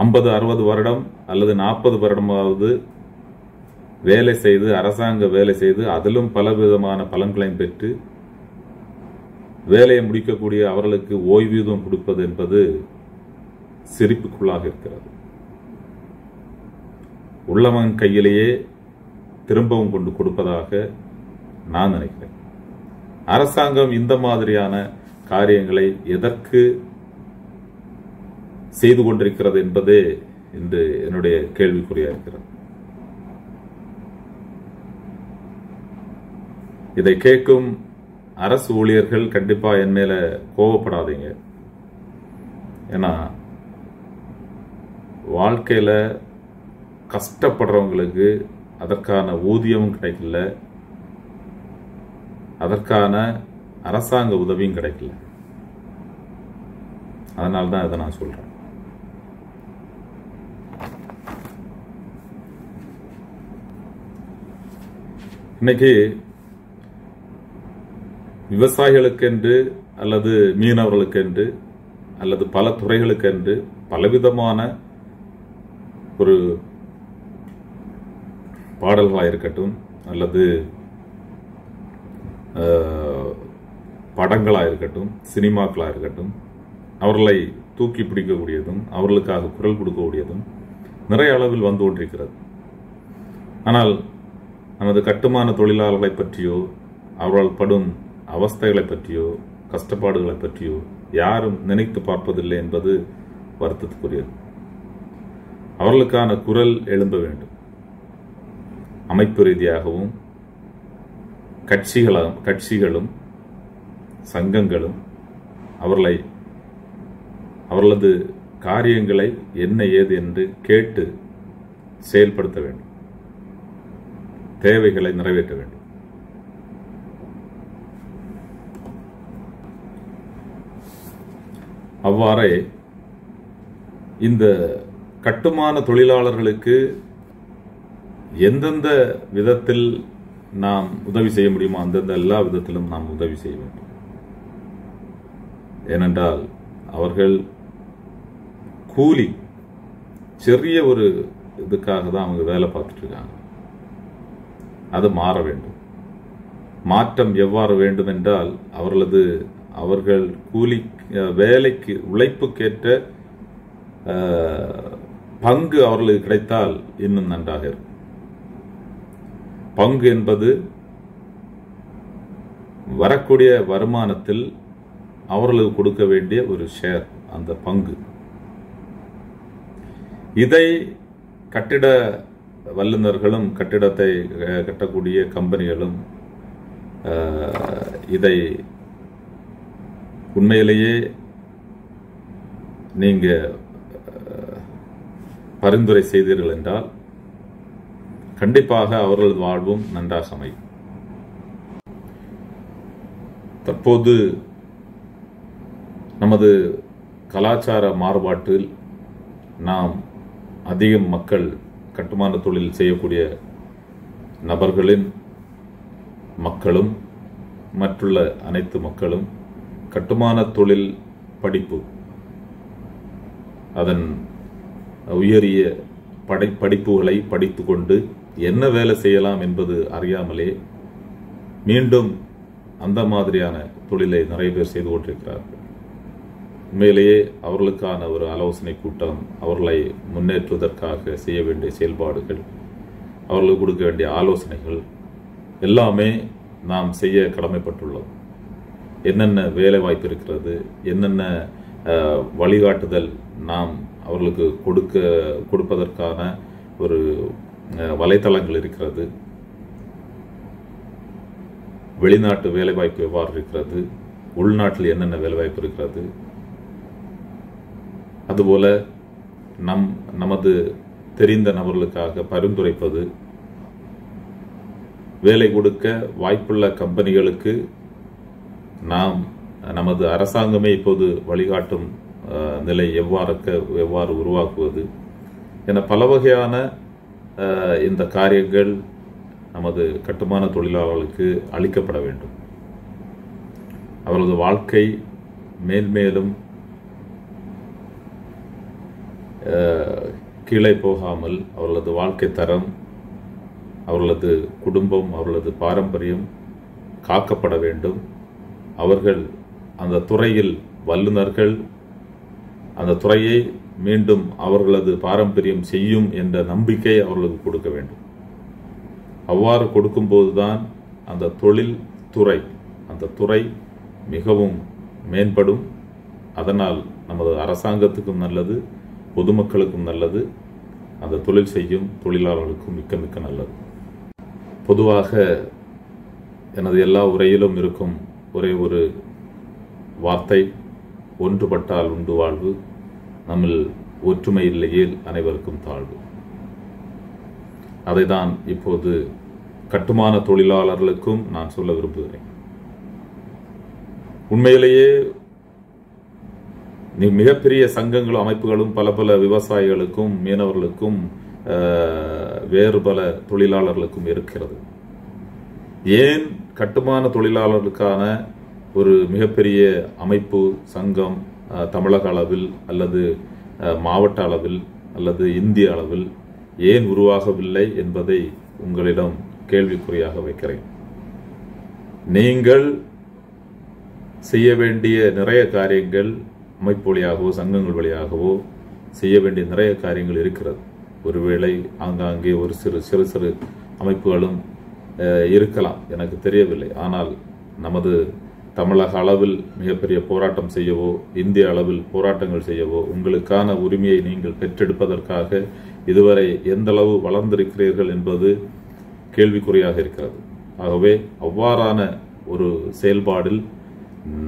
50-60 வருடம் அல்லது 40 வருடமாவது வேலை செய்து, அரசாங்க வேலை செய்து, அதிலும் பலவிதமான பலன்களையும் பெற்று வேலையை முடிக்கக்கூடிய அவர்களுக்கு ஓய்வூதியம் கொடுப்பது என்பது சிரிப்புக்குள்ளாக இருக்கிறது. உள்ளவன் கையிலேயே திரும்பவும் கொண்டு கொடுப்பதாக நான் நினைக்கிறேன். அரசாங்கம் இந்த மாதிரியான காரியங்களை எதற்கு செய்து கொண்டிருக்கிறது என்பதே இன்று என்னுடைய கேள்விக்குறியா இருக்கிறது. இதை கேட்கும் அரசு ஊழியர்கள் கண்டிப்பா என் மேல கோபப்படாதீங்க. ஏன்னா வாழ்க்கையில கஷ்டப்படுறவங்களுக்கு அதற்கான ஊதியமும் கிடைக்கல, அதற்கான அரசாங்க உதவியும் கிடைக்கல. அதனால்தான் இதை நான் சொல்றேன். இன்னைக்கு விவசாயிகளுக்கென்று அல்லது மீனவர்களுக்கென்று அல்லது பல துறைகளுக்கென்று பலவிதமான ஒரு பாடல்களாக இருக்கட்டும் அல்லது படங்களாக இருக்கட்டும், சினிமாக்களாக இருக்கட்டும், அவர்களை தூக்கி பிடிக்கக்கூடியதும் அவர்களுக்காக குரல் கொடுக்கக்கூடியதும் நிறைய அளவில் வந்து கொண்டிருக்கிறது. ஆனால் நமது கட்டுமான தொழிலாளர்களை பற்றியோ, அவர்கள் படும் அவஸ்தைகளை பற்றியோ, கஷ்டப்பாடுகளை பற்றியோ யாரும் நினைத்து பார்ப்பதில்லை என்பது வருத்தத்துக்குரியது. அவர்களுக்கான குரல் எழும்ப வேண்டும். அமைப்பு ரீதியாகவும் கட்சிகளும் சங்கங்களும் அவர்களது காரியங்களை என்ன ஏது என்று கேட்டு செயல்படுத்த வேண்டும், தேவைகளை நிறைவேற்ற வேண்டும். அவ்வாறே இந்த கட்டுமான தொழிலாளர்களுக்கு எந்தெந்த விதத்தில் நாம் உதவி செய்ய முடியுமோ அந்தந்த எல்லா விதத்திலும் நாம் உதவி செய்ய வேண்டும். ஏனென்றால் அவர்கள் கூலி சிறிய ஒரு இதுக்காக தான் அவங்க வேலை பார்த்துட்டு இருக்காங்க. அது மாற வேண்டும். மாற்றம் எவ்வாறு வேண்டும் என்றால் அவர்கள் கூலி வேலைக்கு உழைப்புக்கேற்ற பங்கு அவர்களுக்கு கிடைத்தால் இன்னும் நன்றாக இருக்கும். பங்கு என்பது வரக்கூடிய வருமானத்தில் அவர்களுக்கு கொடுக்க வேண்டிய ஒரு ஷேர், அந்த பங்கு. இதை கட்டிட வல்லுநர்களும் கட்டிடத்தை கட்டக்கூடிய கம்பெனிகளும் இதை உண்மையிலேயே நீங்க பரிந்துரை செய்தீர்கள் என்றால் கண்டிப்பாக அவர்களது வாழ்வும் நன்றாக அமையும். தற்போது நமது கலாச்சார மாறுபாட்டில் நாம் அதிகம் மக்கள் கட்டுமான தொழில் செய்யக்கூடிய நபர்களின் மக்களும் மற்றுள்ள அனைத்து மக்களும் கட்டுமான தொழில் படிப்பு அதன் உயரிய படிப்புகளை படித்து கொண்டு என்ன வேலை செய்யலாம் என்பது அறியாமலே மீண்டும் அந்த மாதிரியான தொழிலை நிறைய பேர் செய்து கொண்டிருக்கிறார்கள். உண்மையிலேயே அவர்களுக்கான ஒரு ஆலோசனை கூட்டம், அவர்களை முன்னேற்றுவதற்காக செய்ய வேண்டிய செயல்பாடுகள், அவர்களுக்கு கொடுக்க வேண்டிய ஆலோசனைகள் எல்லாமே நாம் செய்ய கடமைப்பட்டுள்ளோம். என்னென்ன வேலை வாய்ப்பு இருக்கிறது, என்னென்ன வழிகாட்டுதல் நாம் அவர்களுக்கு கொடுப்பதற்கான ஒரு வலைத்தளங்கள் இருக்கிறது, வெளிநாட்டு வேலைவாய்ப்பு எவ்வாறு இருக்கிறது, உள்நாட்டில் என்னென்ன வேலைவாய்ப்பு இருக்கிறது, அதுபோல நமது தெரிந்த நபர்களுக்காக பரிந்துரைப்பது, வேலை கொடுக்க வாய்ப்புள்ள கம்பெனிகளுக்கு நாம் நமது அரசாங்கமே இப்போது வழிகாட்டும் நிலை எவ்வாறு உருவாக்குவது என பல வகையான இந்த காரியங்கள் நமது கட்டுமான தொழிலாளர்களுக்கு அளிக்கப்பட வேண்டும். அவரது வாழ்க்கை மேன்மேலும் கீழே போகாமல் அவர்களது வாழ்க்கை தரம், அவர்களது குடும்பம், அவர்களது பாரம்பரியம் காக்கப்பட வேண்டும். அவர்கள் அந்த துறையில் வல்லுநர்கள், அந்த துறையை மீண்டும் அவர்களது பாரம்பரியம் செய்யும் என்ற நம்பிக்கை அவர்களுக்கு கொடுக்க வேண்டும். அவ்வாறு கொடுக்கும்போதுதான் அந்த தொழில் துறை, அந்த துறை மிகவும் மேம்படும். அதனால் நமது அரசாங்கத்துக்கும் நல்லது, பொதுமக்களுக்கும் நல்லது, அந்த தொழில் செய்யும் தொழிலாளர்களுக்கும் மிக்க மிக்க நல்லது. பொதுவாக எனது எல்லா உரையிலும் இருக்கும் ஒரே ஒரு வார்த்தை, ஒன்றுபட்டால் உண்டு வாழ்வு, நம்மில் ஒற்றுமை இல்லையேல் அனைவருக்கும் தாழ்வு. அதைதான் இப்போது கட்டுமான தொழிலாளர்களுக்கும் நான் சொல்ல விரும்புகிறேன். உண்மையிலேயே மிகப்பெரிய சங்கங்களும் அமைப்புகளும் பல பல விவசாயிகளுக்கும் மீனவர்களுக்கும் வேறு பல தொழிலாளர்களுக்கும் இருக்கிறது. ஏன் கட்டுமான தொழிலாளர்களுக்கான ஒரு மிகப்பெரிய அமைப்பு சங்கம் தமிழக அளவில் அல்லது மாவட்ட அளவில் அல்லது இந்திய அளவில் ஏன் உருவாகவில்லை என்பதை உங்களிடம் கேள்விக்குறியாக வைக்கிறேன். நீங்கள் செய்ய வேண்டிய நிறைய காரியங்கள் அமைப்பு வழியாகவோ சங்கங்கள் வழியாகவோ செய்ய வேண்டிய நிறைய காரியங்கள் இருக்கிறது. ஒருவேளை ஆங்காங்கே ஒரு சிறு சிறு சிறு அமைப்புகளும் இருக்கலாம், எனக்கு தெரியவில்லை. ஆனால் நமது தமிழக அளவில் மிகப்பெரிய போராட்டம் செய்யவோ இந்திய அளவில் போராட்டங்கள் செய்யவோ உங்களுக்கான உரிமையை நீங்கள் பெற்றெடுப்பதற்காக இதுவரை எந்த அளவு வளர்ந்திருக்கிறீர்கள் என்பது கேள்விக்குறியாக இருக்கிறது. ஆகவே அவ்வாறான ஒரு செயல்பாடில்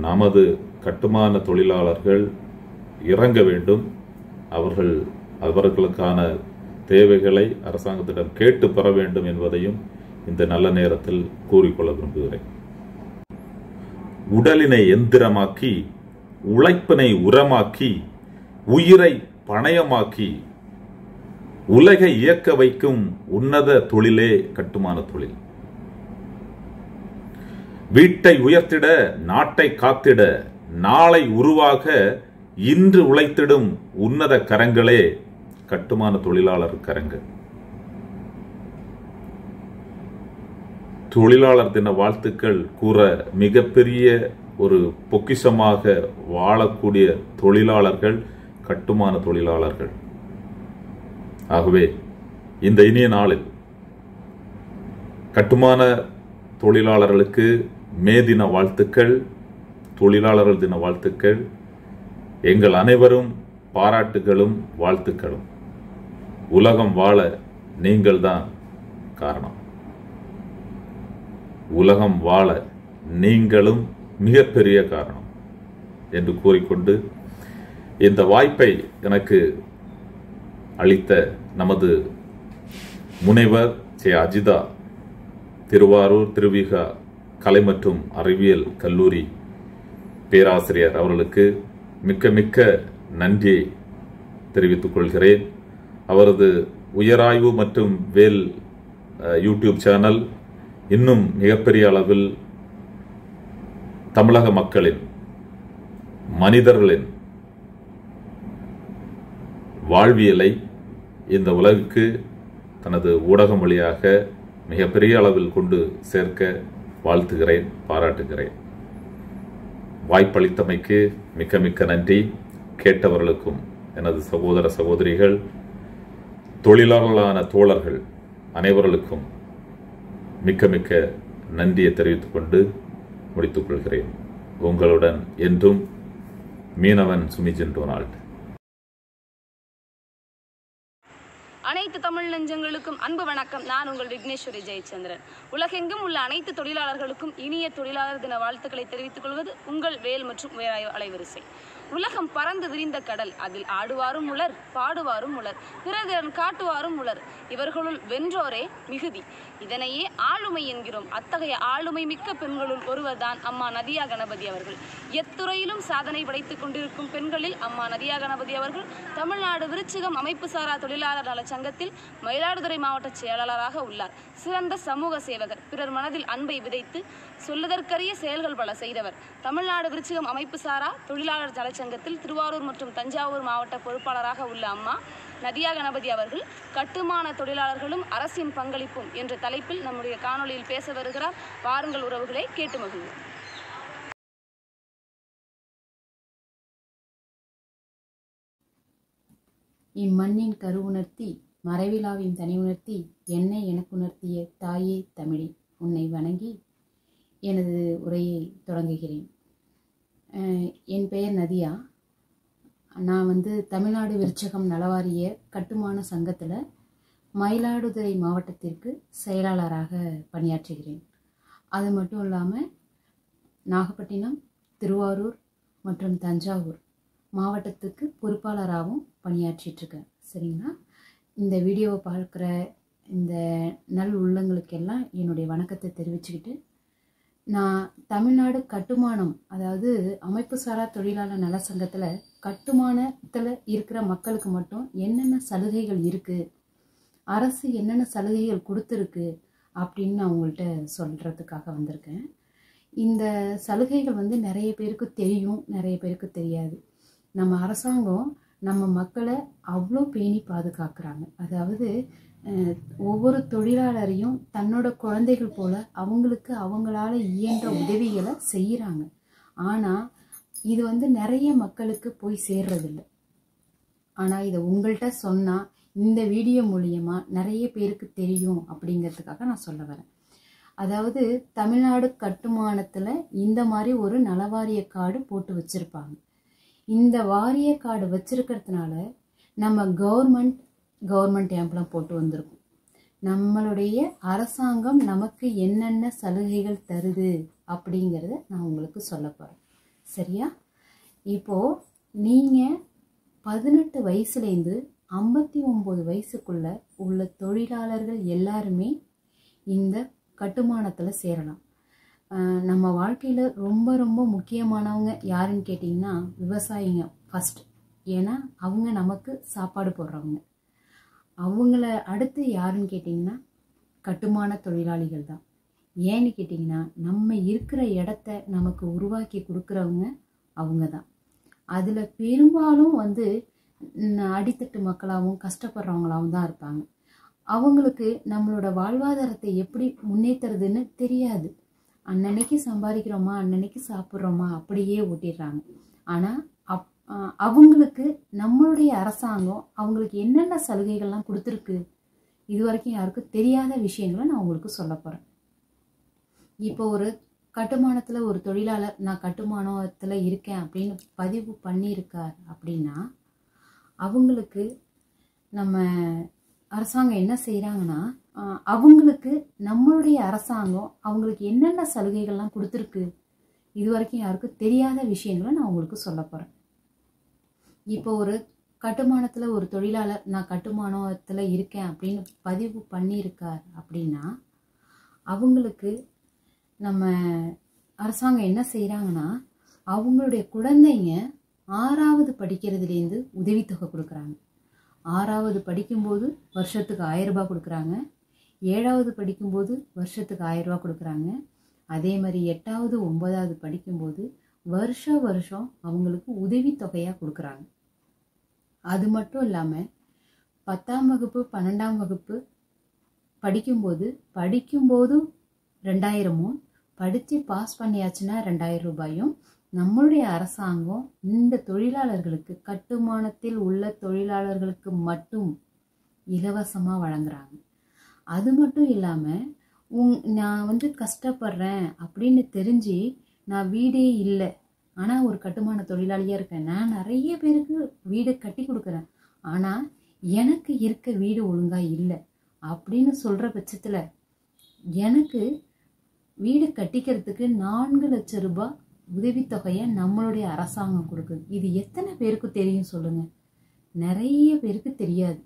நமது கட்டுமான தொழிலாளர்கள் இறங்க வேண்டும். அவர்களுக்கான தேவைகளை அரசாங்கத்திடம் கேட்டு பெற வேண்டும் என்பதையும் இந்த நல்ல நேரத்தில் கூறிக்கொள்ள விரும்புகிறேன். உடலினை எந்திரமாக்கி, உழைப்பினை உரமாக்கி, உயிரை பணயமாக்கி உலகை இயக்க வைக்கும் உன்னத தொழிலே கட்டுமான தொழில். வீட்டை உயர்த்திட, நாட்டை காத்திட, நாளை உருவாக இன்று உழைத்திடும் உன்னத கரங்களே கட்டுமான தொழிலாளர் கரங்கள். தொழிலாளர் தின வாழ்த்துக்கள் கூற மிகப்பெரிய ஒரு பொக்கிஷமாக வாழக்கூடிய தொழிலாளர்கள் கட்டுமான தொழிலாளர்கள். ஆகவே இந்த இனிய நாளில் கட்டுமான தொழிலாளர்களுக்கு மே தின வாழ்த்துக்கள், தொழிலாளர்கள் தின வாழ்த்துக்கள். எங்கள் அனைவரும் பாராட்டுகளும் வாழ்த்துக்களும். உலகம் வாழ நீங்கள்தான் காரணம். உலகம் வாழ நீங்களும் மிகப்பெரிய காரணம். என்று கூறிக்கொண்டு இந்த வாய்ப்பை எனக்கு அளித்த நமது முனைவர் சே அஜிதா, திருவாரூர் திருவிகா கலை மற்றும் அறிவியல் கல்லூரி பேராசிரியர் அவர்களுக்கு மிக்க மிக்க நன்றியை தெரிவித்துக் கொள்கிறேன். அவரது உயராய்வு மற்றும் வேல் யூடியூப் சேனல் இன்னும் மிகப்பெரிய அளவில் தமிழக மக்களின், மனிதர்களின் வாழ்வியலை இந்த உலகுக்கு தனது ஊடகம் வழியாக மிகப்பெரிய அளவில் கொண்டு சேர்க்க வாழ்த்துகிறேன், பாராட்டுகிறேன். வாய்ப்பளித்தமைக்கு மிக்க மிக்க நன்றி. கேட்டவர்களுக்கும் எனது சகோதர சகோதரிகள், தொழிலாளர்களான தோழர்கள் அனைவர்களுக்கும் மிக்க மிக்க நன்றியை தெரிவித்துக் கொண்டு முடித்துக் கொள்கிறேன். உங்களுடன் என்றும் மீனவன் சுமிஜன் டொனால்ட். அனைத்து தமிழ் நெஞ்சங்களுக்கும் அன்பு வணக்கம். நான் உங்கள் விக்னேஸ்வரி ஜெயச்சந்திரன். உலகெங்கும் உள்ள அனைத்து தொழிலாளர்களுக்கும் இனிய தொழிலாளர் தின வாழ்த்துக்களை தெரிவித்துக் கொள்வது உங்கள் வேல் மற்றும் உயராய்வு அலைவரிசை. உலகம் பறந்து விரிந்த கடல், அதில் ஆடுவாரும் உலர், பாடுவாரும் உலர், பிறதிறன் காட்டுவாரும் உலர், இவர்களுள் வென்றோரே மிகுதி. இதனையே ஆளுமை என்கிறோம். அத்தகைய ஆளுமை மிக்க பெண்களுள் ஒருவர்தான் அம்மா நதியா கணபதி அவர்கள். எத்துறையிலும் சாதனை படைத்துக் கொண்டிருக்கும் பெண்களில் அம்மா நதியா கணபதி அவர்கள் தமிழ்நாடு விருச்சிகம் அமைப்பு சாரா தொழிலாளர் நல சங்கத்தில் மயிலாடுதுறை மாவட்ட செயலாளராக உள்ளார். சிறந்த சமூக சேவகர், பிறர் மனதில் அன்பை விதைத்து சொல்லுதற்கரிய செயல்கள் பல செய்தவர். தமிழ்நாடு விருச்சிகம் அமைப்பு சாரா தொழிலாளர் நல சங்கத்தில் திருவாரூர் மற்றும் தஞ்சாவூர் மாவட்ட பொறுப்பாளராக உள்ள அம்மா நதியா கணபதி அவர்கள் கட்டுமான தொழிலாளர்களும் அரசின் பங்களிப்பும் என்ற தலைப்பில் நம்முடைய காணொலியில் பேச வருகிறார். வாருங்கள் உறவுகளை, கேட்டு மகிழ்வோம். இம்மண்ணின் கருவுணர்த்தி மறைவிலாவின் தனி உணர்த்தி என்னை எனக்கு உணர்த்திய தாயே தமிழே, உன்னை வணங்கி எனது உரையை தொடங்குகிறேன். என் பெயர் நதியா. நான் தமிழ்நாடு விருச்சகம் நலவாரிய கட்டுமான சங்கத்தில் மயிலாடுதுறை மாவட்டத்திற்கு செயலாளராக பணியாற்றுகிறேன். அது மட்டும் இல்லாமல் நாகப்பட்டினம், திருவாரூர் மற்றும் தஞ்சாவூர் மாவட்டத்துக்கு பொறுப்பாளராகவும் பணியாற்றிட்டுருக்கேன். சரிங்களா? இந்த வீடியோவை பார்க்குற இந்த நல் உள்ளங்களுக்கெல்லாம் என்னுடைய வணக்கத்தை தெரிவிச்சுக்கிட்டு, நான் தமிழ்நாடு கட்டுமானம், அதாவது அமைப்பு சாரா தொழிலாளர் நல சங்கத்தில் கட்டுமானத்தில் இருக்கிற மக்களுக்கு மட்டும் என்னென்ன சலுகைகள் இருக்குது, அரசு என்னென்ன சலுகைகள் கொடுத்துருக்கு அப்படின்னு நான் உங்கள்கிட்ட சொல்கிறதுக்காக வந்திருக்கேன். இந்த சலுகைகள் நிறைய பேருக்கு தெரியும், நிறைய பேருக்கு தெரியாது. நம்ம அரசாங்கம் நம்ம மக்களை அவ்வளோ பேணி பாதுகாக்கிறாங்க. அதாவது ஒவ்வொரு தொழிலாளரையும் தன்னோட குழந்தைகள் போல அவங்களுக்கு அவங்களால இயன்ற உதவிகளை செய்கிறாங்க. ஆனால் இது நிறைய மக்களுக்கு போய் சேர்றதில்லை. ஆனால் இதை உங்கள்கிட்ட சொன்னால் இந்த வீடியோ மூலியமாக நிறைய பேருக்கு தெரியும் அப்படிங்கிறதுக்காக நான் சொல்ல வரேன். அதாவது தமிழ்நாடு கட்டுமானத்தில் இந்த மாதிரி ஒரு நலவாரிய கார்டு போட்டு வச்சுருப்பாங்க. இந்த வாரிய கார்டு வச்சிருக்கிறதுனால நம்ம கவர்மெண்ட் ஆம்பெல்லாம் போட்டு வந்திருக்கும். நம்மளுடைய அரசாங்கம் நமக்கு என்னென்ன சலுகைகள் தருது அப்படிங்கிறத நான் உங்களுக்கு சொல்ல போகிறேன். சரியா? இப்போது நீங்கள் 18 வயசுலேருந்து 59 வயசுக்குள்ள உள்ள தொழிலாளர்கள் எல்லாருமே இந்த கட்டுமானத்தில் சேரலாம். நம்ம வாழ்க்கையில் ரொம்ப ரொம்ப முக்கியமானவங்க யாருன்னு கேட்டிங்கன்னா விவசாயிங்க ஃபஸ்ட். ஏன்னா அவங்க நமக்கு சாப்பாடு போடுறவங்க. அவங்கள அடுத்து யாருன்னு கேட்டிங்கன்னா கட்டுமான தொழிலாளிகள் தான். ஏன்னு கேட்டிங்கன்னா நம்ம இருக்கிற இடத்த நமக்கு உருவாக்கி கொடுக்குறவங்க அவங்க தான். அதில் பெரும்பாலும் அடித்தட்டு மக்களாகவும் கஷ்டப்படுறவங்களாகவும் தான் இருப்பாங்க. அவங்களுக்கு நம்மளோட வாழ்வாதாரத்தை எப்படி முன்னேற்றுறதுன்னு தெரியாது. அன்னன்னைக்கு சம்பாதிக்கிறோமா, அன்னன்னைக்கு சாப்பிட்றோமா அப்படியே ஓட்டிடுறாங்க. ஆனால் அவங்களுக்கு நம்மளுடைய அரசாங்கம் அவங்களுக்கு என்னென்ன சலுகைகள்லாம் கொடுத்துருக்கு, இது வரைக்கும் யாருக்கும் தெரியாத விஷயங்களை நான் உங்களுக்கு சொல்ல போகிறேன். இப்போ ஒரு கட்டுமானத்தில் ஒரு தொழிலாளர் நான் கட்டுமானத்தில் இருக்கேன் அப்படின்னு பதிவு பண்ணியிருக்கார் அப்படின்னா அவங்களுக்கு நம்ம அரசாங்கம் என்ன செய்கிறாங்கன்னா, அவங்களுக்கு நம்மளுடைய அரசாங்கம் அவங்களுக்கு என்னென்ன சலுகைகள்லாம் கொடுத்துருக்கு, இது வரைக்கும் யாருக்கும் தெரியாத விஷயங்களை நான் உங்களுக்கு சொல்ல போகிறேன். இப்போ ஒரு கட்டுமானத்தில் ஒரு தொழிலாளர் நான் கட்டுமானத்தில் இருக்கேன் அப்படின்னு பதிவு பண்ணியிருக்கார் அப்படின்னா அவங்களுக்கு நம்ம அரசாங்கம் என்ன செய்கிறாங்கன்னா, அவங்களுடைய குழந்தைங்க 6வது படிக்கிறதுலேருந்து உதவித்தொகை கொடுக்குறாங்க. 6வது படிக்கும்போது வருஷத்துக்கு 1000 ரூபாய் கொடுக்குறாங்க. 7வது படிக்கும்போது வருஷத்துக்கு 1000 ரூபாய் கொடுக்குறாங்க. அதே மாதிரி 8வது 9வது படிக்கும்போது வருஷம் அவங்களுக்கு உதவித்தொகையாக கொடுக்குறாங்க. அது மட்டும் இல்லாமல் 10ஆம் வகுப்பு 12ஆம் வகுப்பு படிக்கும்போது 2000ம் படித்து பாஸ் பண்ணியாச்சுன்னா 2000 ரூபாயும் நம்மளுடைய அரசாங்கம் இந்த தொழிலாளர்களுக்கு, கட்டுமானத்தில் உள்ள தொழிலாளர்களுக்கு மட்டும் இலவசமாக வழங்குறாங்க. அது மட்டும் இல்லாமல் நான் கஷ்டப்படுறேன் அப்படின்னு தெரிஞ்சு நான் வீடே இல்லை, ஆனால் ஒரு கட்டுமான தொழிலாளியாக இருக்கேன், நான் நிறைய பேருக்கு வீடு கட்டி கொடுக்குறேன், ஆனால் எனக்கு இருக்க வீடு ஒழுங்காக இல்லை அப்படின்னு சொல்கிற பட்சத்தில் எனக்கு வீடு கட்டிக்கிறதுக்கு 4 லட்சம் ரூபாய் உதவித்தொகையை நம்மளுடைய அரசாங்கம் கொடுக்குது. இது எத்தனை பேருக்கு தெரியும் சொல்லுங்க? நிறைய பேருக்கு தெரியாது.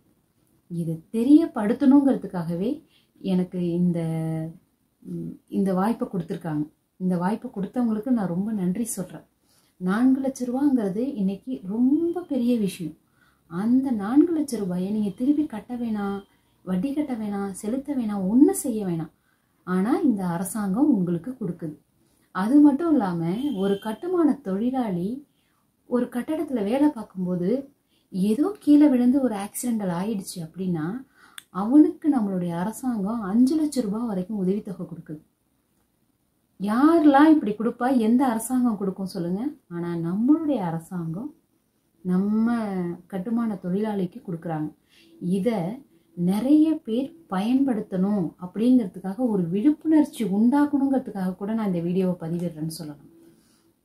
இது தெரியப்படுத்தணுங்கிறதுக்காகவே எனக்கு இந்த வாய்ப்பை கொடுத்துருக்காங்க. இந்த வாய்ப்பை கொடுத்தவங்களுக்கு நான் ரொம்ப நன்றி சொல்கிறேன். 4 லட்ச ரூபாங்கிறது இன்னைக்கு ரொம்ப பெரிய விஷயம். அந்த 4 லட்ச ரூபாயை நீங்கள் திருப்பி கட்ட வேணாம், வட்டி கட்ட வேணாம், செலுத்த வேணாம், ஒன்றும் செய்ய வேணாம். ஆனால் இந்த அரசாங்கம் உங்களுக்கு கொடுக்குது. அது மட்டும் இல்லாமல் ஒரு கட்டுமான தொழிலாளி ஒரு கட்டடத்தில் வேலை பார்க்கும்போது ஏதோ கீழே விழுந்து ஒரு ஆக்சிடென்டல் ஆயிடுச்சு அப்படின்னா அவனுக்கு நம்மளுடைய அரசாங்கம் 5 லட்சம் ரூபாய் வரைக்கும் உதவித்தொகை கொடுக்குது. யாரெல்லாம் இப்படி கொடுப்பா? எந்த அரசாங்கம் கொடுக்கும் சொல்லுங்க? ஆனால் நம்மளுடைய அரசாங்கம் நம்ம கட்டுமான தொழிலாளிக்கு கொடுக்குறாங்க. இதை நிறைய பேர் பயன்படுத்தணும் அப்படிங்கிறதுக்காக, ஒரு விழிப்புணர்ச்சி உண்டாக்கணுங்கிறதுக்காக கூட நான் இந்த வீடியோவை பதிவிடுறேன்னு சொல்லணும்.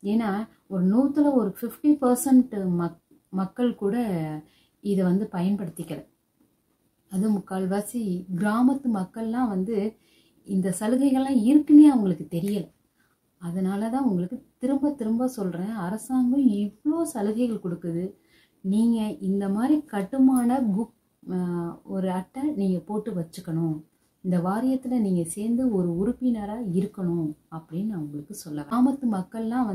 ஏன்னா ஒரு 100ல் ஒரு 50% மக்கள் கூட இதை பயன்படுத்திக்கல. அது முக்கால்வாசி கிராமத்து மக்கள்லாம் இந்த சலுகைகள்லாம் இருக்குன்னே அவங்களுக்கு தெரியல. அதனால தான் உங்களுக்கு திரும்ப திரும்ப சொல்கிறேன், அரசாங்கம் இவ்வளோ சலுகைகள் கொடுக்குது. நீங்கள் இந்த மாதிரி கட்டுமான புக் ஒரு அட்டை நீங்கள் போட்டு வச்சுக்கணும், இந்த வாரியத்தில் நீங்கள் சேர்ந்து ஒரு உறுப்பினராக இருக்கணும் அப்படின்னு நான் உங்களுக்கு சொல்ல. கிராமத்து மக்கள்லாம்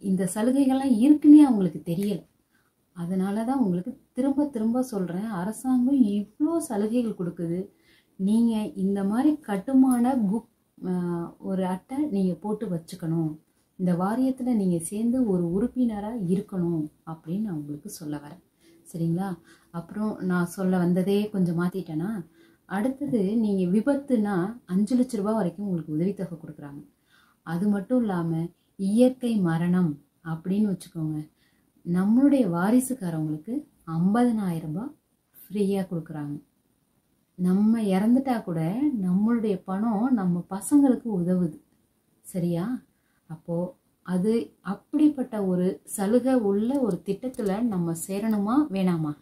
இந்த சலுகைகள்லாம் இருக்குன்னே அவங்களுக்கு தெரியல. அதனால தான் உங்களுக்கு திரும்ப திரும்ப சொல்கிறேன், அரசாங்கம் இவ்வளோ சலுகைகள் கொடுக்குது. நீங்கள் இந்த மாதிரி கட்டுமான புக் ஒரு அட்டை நீங்கள் போட்டு வச்சுக்கணும், இந்த வாரியத்தில் நீங்கள் சேர்ந்து ஒரு உறுப்பினராக இருக்கணும் அப்படின்னு நான் உங்களுக்கு சொல்ல வரேன். சரிங்களா? அப்புறம் நான் சொல்ல வந்ததே கொஞ்சம் மாற்றிட்டேன்னா, அடுத்தது நீங்கள் விபத்துனா 5 லட்ச ரூபாய் வரைக்கும் உங்களுக்கு உதவித்தொகை கொடுக்குறாங்க. அது மட்டும் இல்லாமல் இயற்கை மரணம் அப்படின்னு வச்சுக்கோங்க, நம்மளுடைய வாரிசுக்காரவங்களுக்கு 50,000 ரூபாய் ஃப்ரீயாக கொடுக்குறாங்க. நம்ம இறந்துட்டா கூட நம்மளுடைய பணம் நம்ம பசங்களுக்கு உதவுது. சரியா? அப்போது அது அப்படிப்பட்ட ஒரு சலுகை உள்ள ஒரு திட்டத்தில் நம்ம சேரணுமா வேணாமா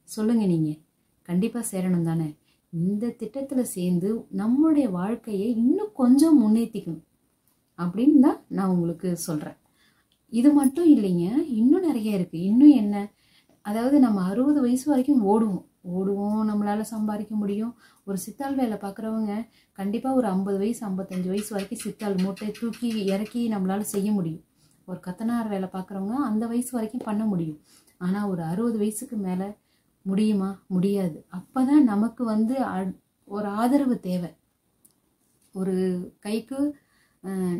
சொல்லுங்க? நீங்கள் கண்டிப்பாக சேரணும் தானே? இந்த திட்டத்தில் சேர்ந்து நம்மளுடைய வாழ்க்கையை இன்னும் கொஞ்சம் முன்னேற்றிக்கணும் அப்படின்னு தான் நான் உங்களுக்கு சொல்கிறேன். இது மட்டும் இல்லைங்க, இன்னும் நிறைய இருக்குது. இன்னும் என்ன, அதாவது நம்ம 60 வயசு வரைக்கும் ஓடுவோம், நம்மளால் சம்பாதிக்க முடியும். ஒரு சித்தாள் வேலை பார்க்குறவங்க கண்டிப்பாக ஒரு 50 வயசு 55 வயசு வரைக்கும் சித்தாள் மூட்டை தூக்கி இறக்கி நம்மளால் செய்ய முடியும். ஒரு கத்தனார் வேலை பார்க்குறவங்க அந்த வயசு வரைக்கும் பண்ண முடியும். ஆனால் ஒரு 60 வயசுக்கு மேலே முடியுமா? முடியாது. அப்போ தான் நமக்கு ஒரு ஆதரவு தேவை. ஒரு கைக்கு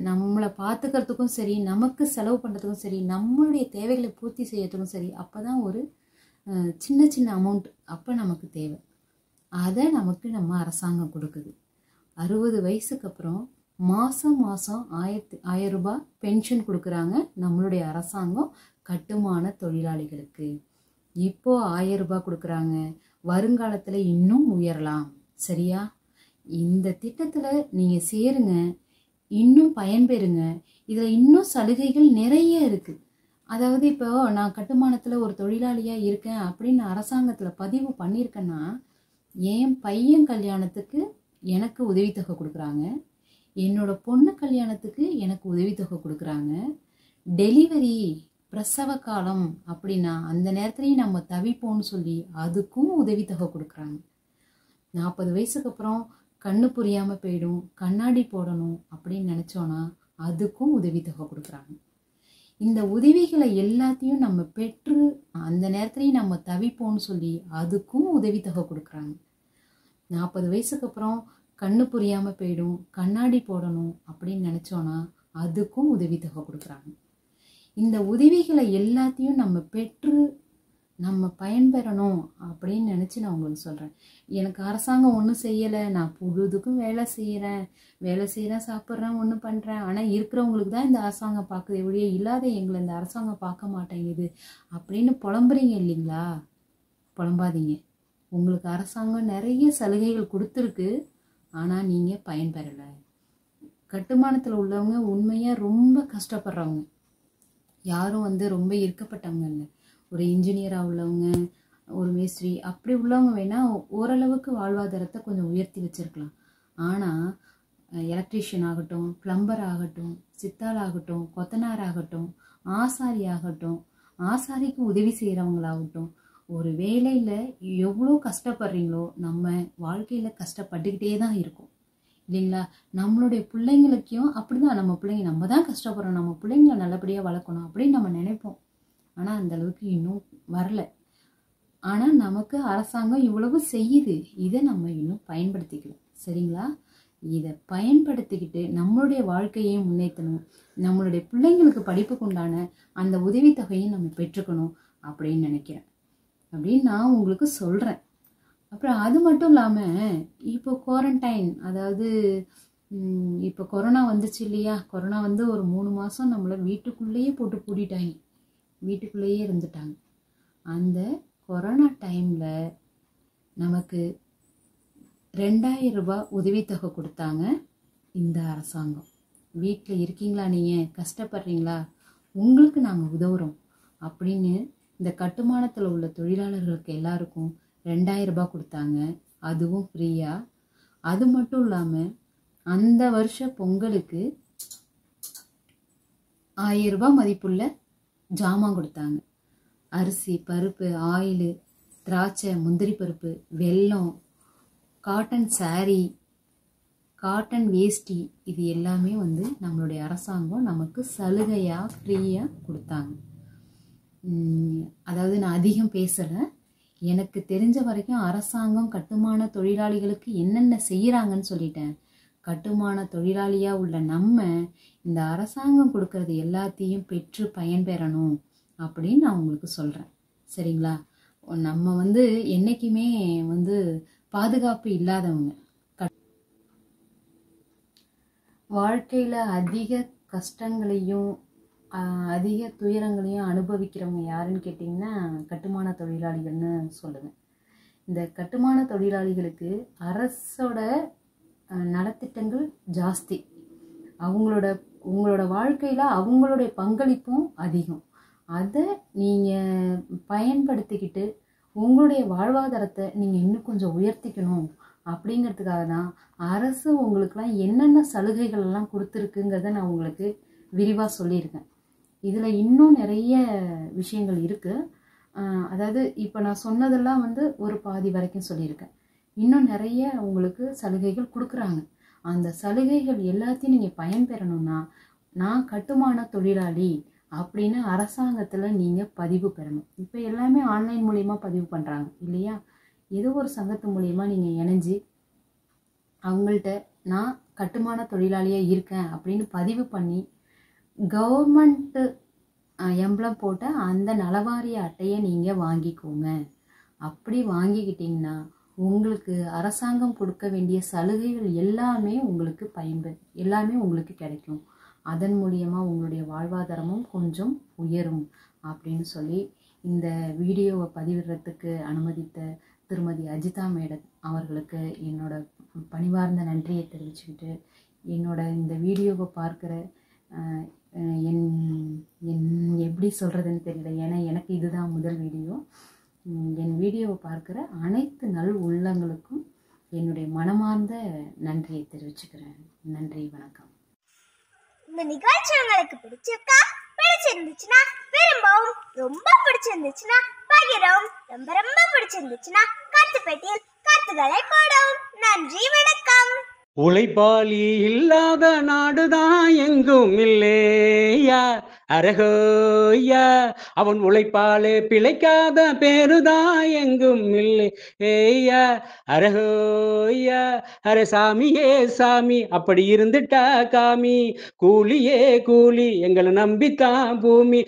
நம்மளை பார்த்துக்கிறதுக்கும் சரி, நமக்கு செலவு பண்ணுறதுக்கும் சரி, நம்மளுடைய தேவைகளை பூர்த்தி செய்யறதுக்கும் சரி, அப்போ தான் ஒரு சின்ன சின்ன அமௌண்ட் அப்போ நமக்கு தேவை. அதை நமக்கு நம்ம அரசாங்கம் கொடுக்குது. 60 வயசுக்கு அப்புறம் மாதம் 1000 ரூபாய் பென்ஷன் கொடுக்குறாங்க நம்மளுடைய அரசாங்கம் கட்டுமான தொழிலாளிகளுக்கு. இப்போ 1000 ரூபாய் கொடுக்குறாங்க, வருங்காலத்தில் இன்னும் உயரலாம். சரியா? இந்த திட்டத்தில் நீங்கள் சேருங்க, இன்னும் பயன்பெறுங்க. இதில் இன்னும் சலுகைகள் நிறைய இருக்குது. அதாவது இப்போ நான் கட்டுமானத்தில் ஒரு தொழிலாளியாக இருக்கேன் அப்படின்னு அரசாங்கத்தில் பதிவு பண்ணியிருக்கேன்னா, என் பையன் கல்யாணத்துக்கு எனக்கு உதவித்தொகை கொடுக்குறாங்க, என்னோட பொண்ணு கல்யாணத்துக்கு எனக்கு உதவித்தொகை கொடுக்குறாங்க. டெலிவரி பிரசவ காலம் அப்படின்னா அந்த நேரத்துலையும் நம்ம தவிப்போம்னு சொல்லி அதுக்கும் உதவித்தொகை கொடுக்குறாங்க. 40 வயசுக்கு அப்புறம் கண்ணு புரியாமல் போயிடும், கண்ணாடி போடணும் அப்படின்னு நினச்சோன்னா அதுக்கும் உதவித்தொகை கொடுக்குறாங்க. இந்த உதவிகளை எல்லாத்தையும் நம்ம பெற்று அந்த நேரத்துலையும் நம்ம தவிப்போம்னு சொல்லி அதுக்கும் உதவித்தொகை கொடுக்குறாங்க. 40 வயசுக்கு அப்புறம் கண்ணு புரியாமல் போயிடும், கண்ணாடி போடணும் அப்படின்னு நினச்சோன்னா அதுக்கும் உதவித்தொகை கொடுக்குறாங்க. இந்த உதவிகளை எல்லாத்தையும் நம்ம பெற்று நம்ம பயன்பெறணும் அப்படின்னு நினச்சி நான் உங்களுக்கு சொல்கிறேன். எனக்கு அரசாங்கம் ஒன்றும் செய்யலை, நான் பொழுதுக்கும் வேலை செய்கிறேன், சாப்பிட்றேன், ஒன்றும் பண்ணுறேன், ஆனால் இருக்கிறவங்களுக்கு தான் இந்த அரசாங்கம் பார்க்குது, ஒழிய இல்லாத எங்களை இந்த அரசாங்கம் பார்க்க மாட்டேங்குது அப்படின்னு புலம்புறீங்க இல்லைங்களா? புலம்பாதீங்க. உங்களுக்கு அரசாங்கம் நிறைய சலுகைகள் கொடுத்துருக்கு, ஆனால் நீங்கள் பயன்பெறலை. கட்டுமானத்தில் உள்ளவங்க உண்மையாக ரொம்ப கஷ்டப்படுறவங்க, யாரும் ரொம்ப இருக்கப்பட்டவங்க இல்லை. ஒரு இன்ஜினியராக உள்ளவங்க, ஒரு மேஸ்திரி அப்படி உள்ளவங்க வேணால் ஓரளவுக்கு வாழ்வாதாரத்தை கொஞ்சம் உயர்த்தி வச்சுருக்கலாம். ஆனால் எலக்ட்ரீஷியன் ஆகட்டும், பிளம்பர் ஆகட்டும், சித்தாள் ஆகட்டும், கொத்தனார் ஆகட்டும், ஆசாரி ஆகட்டும், ஆசாரிக்கு உதவி செய்கிறவங்களாகட்டும், ஒரு வேலையில் எவ்வளோ கஷ்டப்படுறீங்களோ நம்ம வாழ்க்கையில் கஷ்டப்பட்டுக்கிட்டே தான் இருக்கும் இல்லைங்களா? நம்மளுடைய பிள்ளைங்களுக்கும் அப்படி தான், நம்ம தான் கஷ்டப்படுறோம், நம்ம பிள்ளைங்களை நல்லபடியாக வளர்க்கணும் அப்படின்னு நம்ம நினைப்போம். ஆனால் அந்த அளவுக்கு இன்னும் வரல. ஆனால் நமக்கு அரசாங்கம் இவ்வளவு செய்யுது, இதை நம்ம இன்னும் பயன்படுத்திக்கல. சரிங்களா? இதை பயன்படுத்திக்கிட்டு நம்மளுடைய வாழ்க்கையை முன்னேற்றணும், நம்மளுடைய பிள்ளைங்களுக்கு படிப்புக்கு உண்டான அந்த உதவித்தொகையும் நம்ம பெற்றுக்கணும் அப்படின்னு நினைக்கிறேன், அப்படின்னு நான் உங்களுக்கு சொல்கிறேன். அப்புறம் அது மட்டும் இல்லாமல் இப்போ குவாரண்டைன், அதாவது இப்போ கொரோனா வந்துச்சு இல்லையா? கொரோனா ஒரு 3 மாதம் நம்மளை வீட்டுக்குள்ளேயே போட்டு பூட்டிட்டாங்க, வீட்டுக்குள்ளேயே இருந்துட்டாங்க. அந்த கொரோனா டைமில் நமக்கு 2000 ரூபாய் உதவித்தொகை கொடுத்தாங்க இந்த அரசாங்கம். வீட்டில் இருக்கீங்களா, நீங்கள் கஷ்டப்படுறீங்களா, உங்களுக்கு நாங்கள் உதவுறோம் அப்படின்னு இந்த கட்டுமானத்தில் உள்ள தொழிலாளர்களுக்கு எல்லாருக்கும் 2000 ரூபாய் கொடுத்தாங்க, அதுவும் ஃப்ரீயாக. அது மட்டும் இல்லாமல் அந்த வருஷ பொங்கலுக்கு 1000 ரூபாய் மதிப்புள்ள ஜாமான் கொடுத்தாங்க. அரிசி, பருப்பு, ஆயில், திராட்சை, முந்திரி பருப்பு, வெல்லம், காட்டன் சாரீ, காட்டன் வேஷ்டி, இது எல்லாமே நம்மளுடைய அரசாங்கம் நமக்கு சலுகையாக ஃப்ரீயாக கொடுத்தாங்க. அதாவது நான் அதிகம் பேசலை, எனக்கு தெரிஞ்ச வரைக்கும் அரசாங்கம் கட்டுமான தொழிலாளிகளுக்கு என்னென்ன செய்கிறாங்கன்னு சொல்லிட்டேன். கட்டுமான தொழிலாளியாக உள்ள நம்ம இந்த அரசாங்கம் கொடுக்கறது எல்லாத்தையும் பெற்று பயன்பெறணும் அப்படின்னு நான் உங்களுக்கு சொல்கிறேன். சரிங்களா? நம்ம என்றைக்குமே பாதுகாப்பு இல்லாதவங்க, வாழ்க்கையில் அதிக கஷ்டங்களையும் அதிக துயரங்களையும் அனுபவிக்கிறவங்க யாருன்னு கேட்டிங்கன்னா கட்டுமான தொழிலாளிகள்னு சொல்லுவேன். இந்த கட்டுமான தொழிலாளிகளுக்கு அரசோட நலத்திட்டங்கள் ஜாஸ்தி, உங்களோட வாழ்க்கையில் அவங்களுடைய பங்களிப்பும் அதிகம். அதை நீங்கள் பயன்படுத்திக்கிட்டு உங்களுடைய வாழ்வாதாரத்தை நீங்கள் இன்னும் கொஞ்சம் உயர்த்திக்கணும் அப்படிங்கிறதுக்காக தான் அரசு உங்களுக்கெல்லாம் என்னென்ன சலுகைகள் எல்லாம் கொடுத்துருக்குங்கிறத நான் உங்களுக்கு விரிவாக சொல்லியிருக்கேன். இதில் இன்னும் நிறைய விஷயங்கள் இருக்குது. அதாவது இப்போ நான் சொன்னதெல்லாம் ஒரு பாதி வரைக்கும் சொல்லியிருக்கேன். இன்னும் நிறைய உங்களுக்கு சலுகைகள் கொடுக்குறாங்க. அந்த சலுகைகள் எல்லாத்தையும் நீங்கள் பயன்பெறணும்னா நான் கட்டுமான தொழிலாளி அப்படின்னு அரசாங்கத்தில் நீங்கள் பதிவு பெறணும். இப்போ எல்லாமே ஆன்லைன் மூலிமா பதிவு பண்ணுறாங்க இல்லையா? ஏதோ ஒரு சங்கத்து மூலிமா நீங்கள் இணைஞ்சு அவங்கள்ட்ட நான் கட்டுமான தொழிலாளியாக இருக்கேன் அப்படின்னு பதிவு பண்ணி கவர்மெண்ட்டு எம்பளம் போட்ட அந்த நலவாரிய அட்டையை நீங்கள் வாங்கிக்கோங்க. அப்படி வாங்கிக்கிட்டிங்கன்னா உங்களுக்கு அரசாங்கம் கொடுக்க வேண்டிய சலுகைகள் எல்லாமே உங்களுக்கு எல்லாமே உங்களுக்கு கிடைக்கும். அதன் மூலியமாக உங்களுடைய வாழ்வாதாரமும் கொஞ்சம் உயரும் அப்படின்னு சொல்லி இந்த வீடியோவை பதிவிடுறதுக்கு அனுமதித்த திருமதி அஜிதா மேடம் அவர்களுக்கு என்னோட பணிவார்ந்த நன்றியை தெரிவிச்சுக்கிட்டு, என்னோட இந்த வீடியோவை பார்க்குற எப்படி சொல்கிறதுன்னு தெரியல, ஏன்னா எனக்கு இதுதான் முதல் வீடியோ. என் வீடியோவை பார்க்குற அனைத்து நல் உள்ளங்களுக்கும் என்னுடைய மனமார்ந்த நன்றியை தெரிவிச்சுக்கிறேன். நன்றி, வணக்கம். இந்த நிகழ்ச்சி உங்களுக்கு பிடிச்சிருந்துச்சுன்னா விரும்பவும், ரொம்ப பிடிச்சிருந்துச்சுன்னா பகிரவும், ரொம்ப ரொம்ப பிடிச்சிருந்துச்சுன்னா கத்து பெட்டியில் கத்துகளை போடவும். நன்றி, வணக்கம். உழைப்பாளி இல்லாத நாடுதான் எங்கும் இல்லையா, அரகோயா. அவன் உழைப்பாலே பிழைக்காத பேருதான் எங்கும் இல்லை ஏயா, அரகோயா. அரே சாமியே சாமி, அப்படி இருந்துட்டா காமி, கூலியே கூலி, எங்களை நம்பித்தான் பூமி.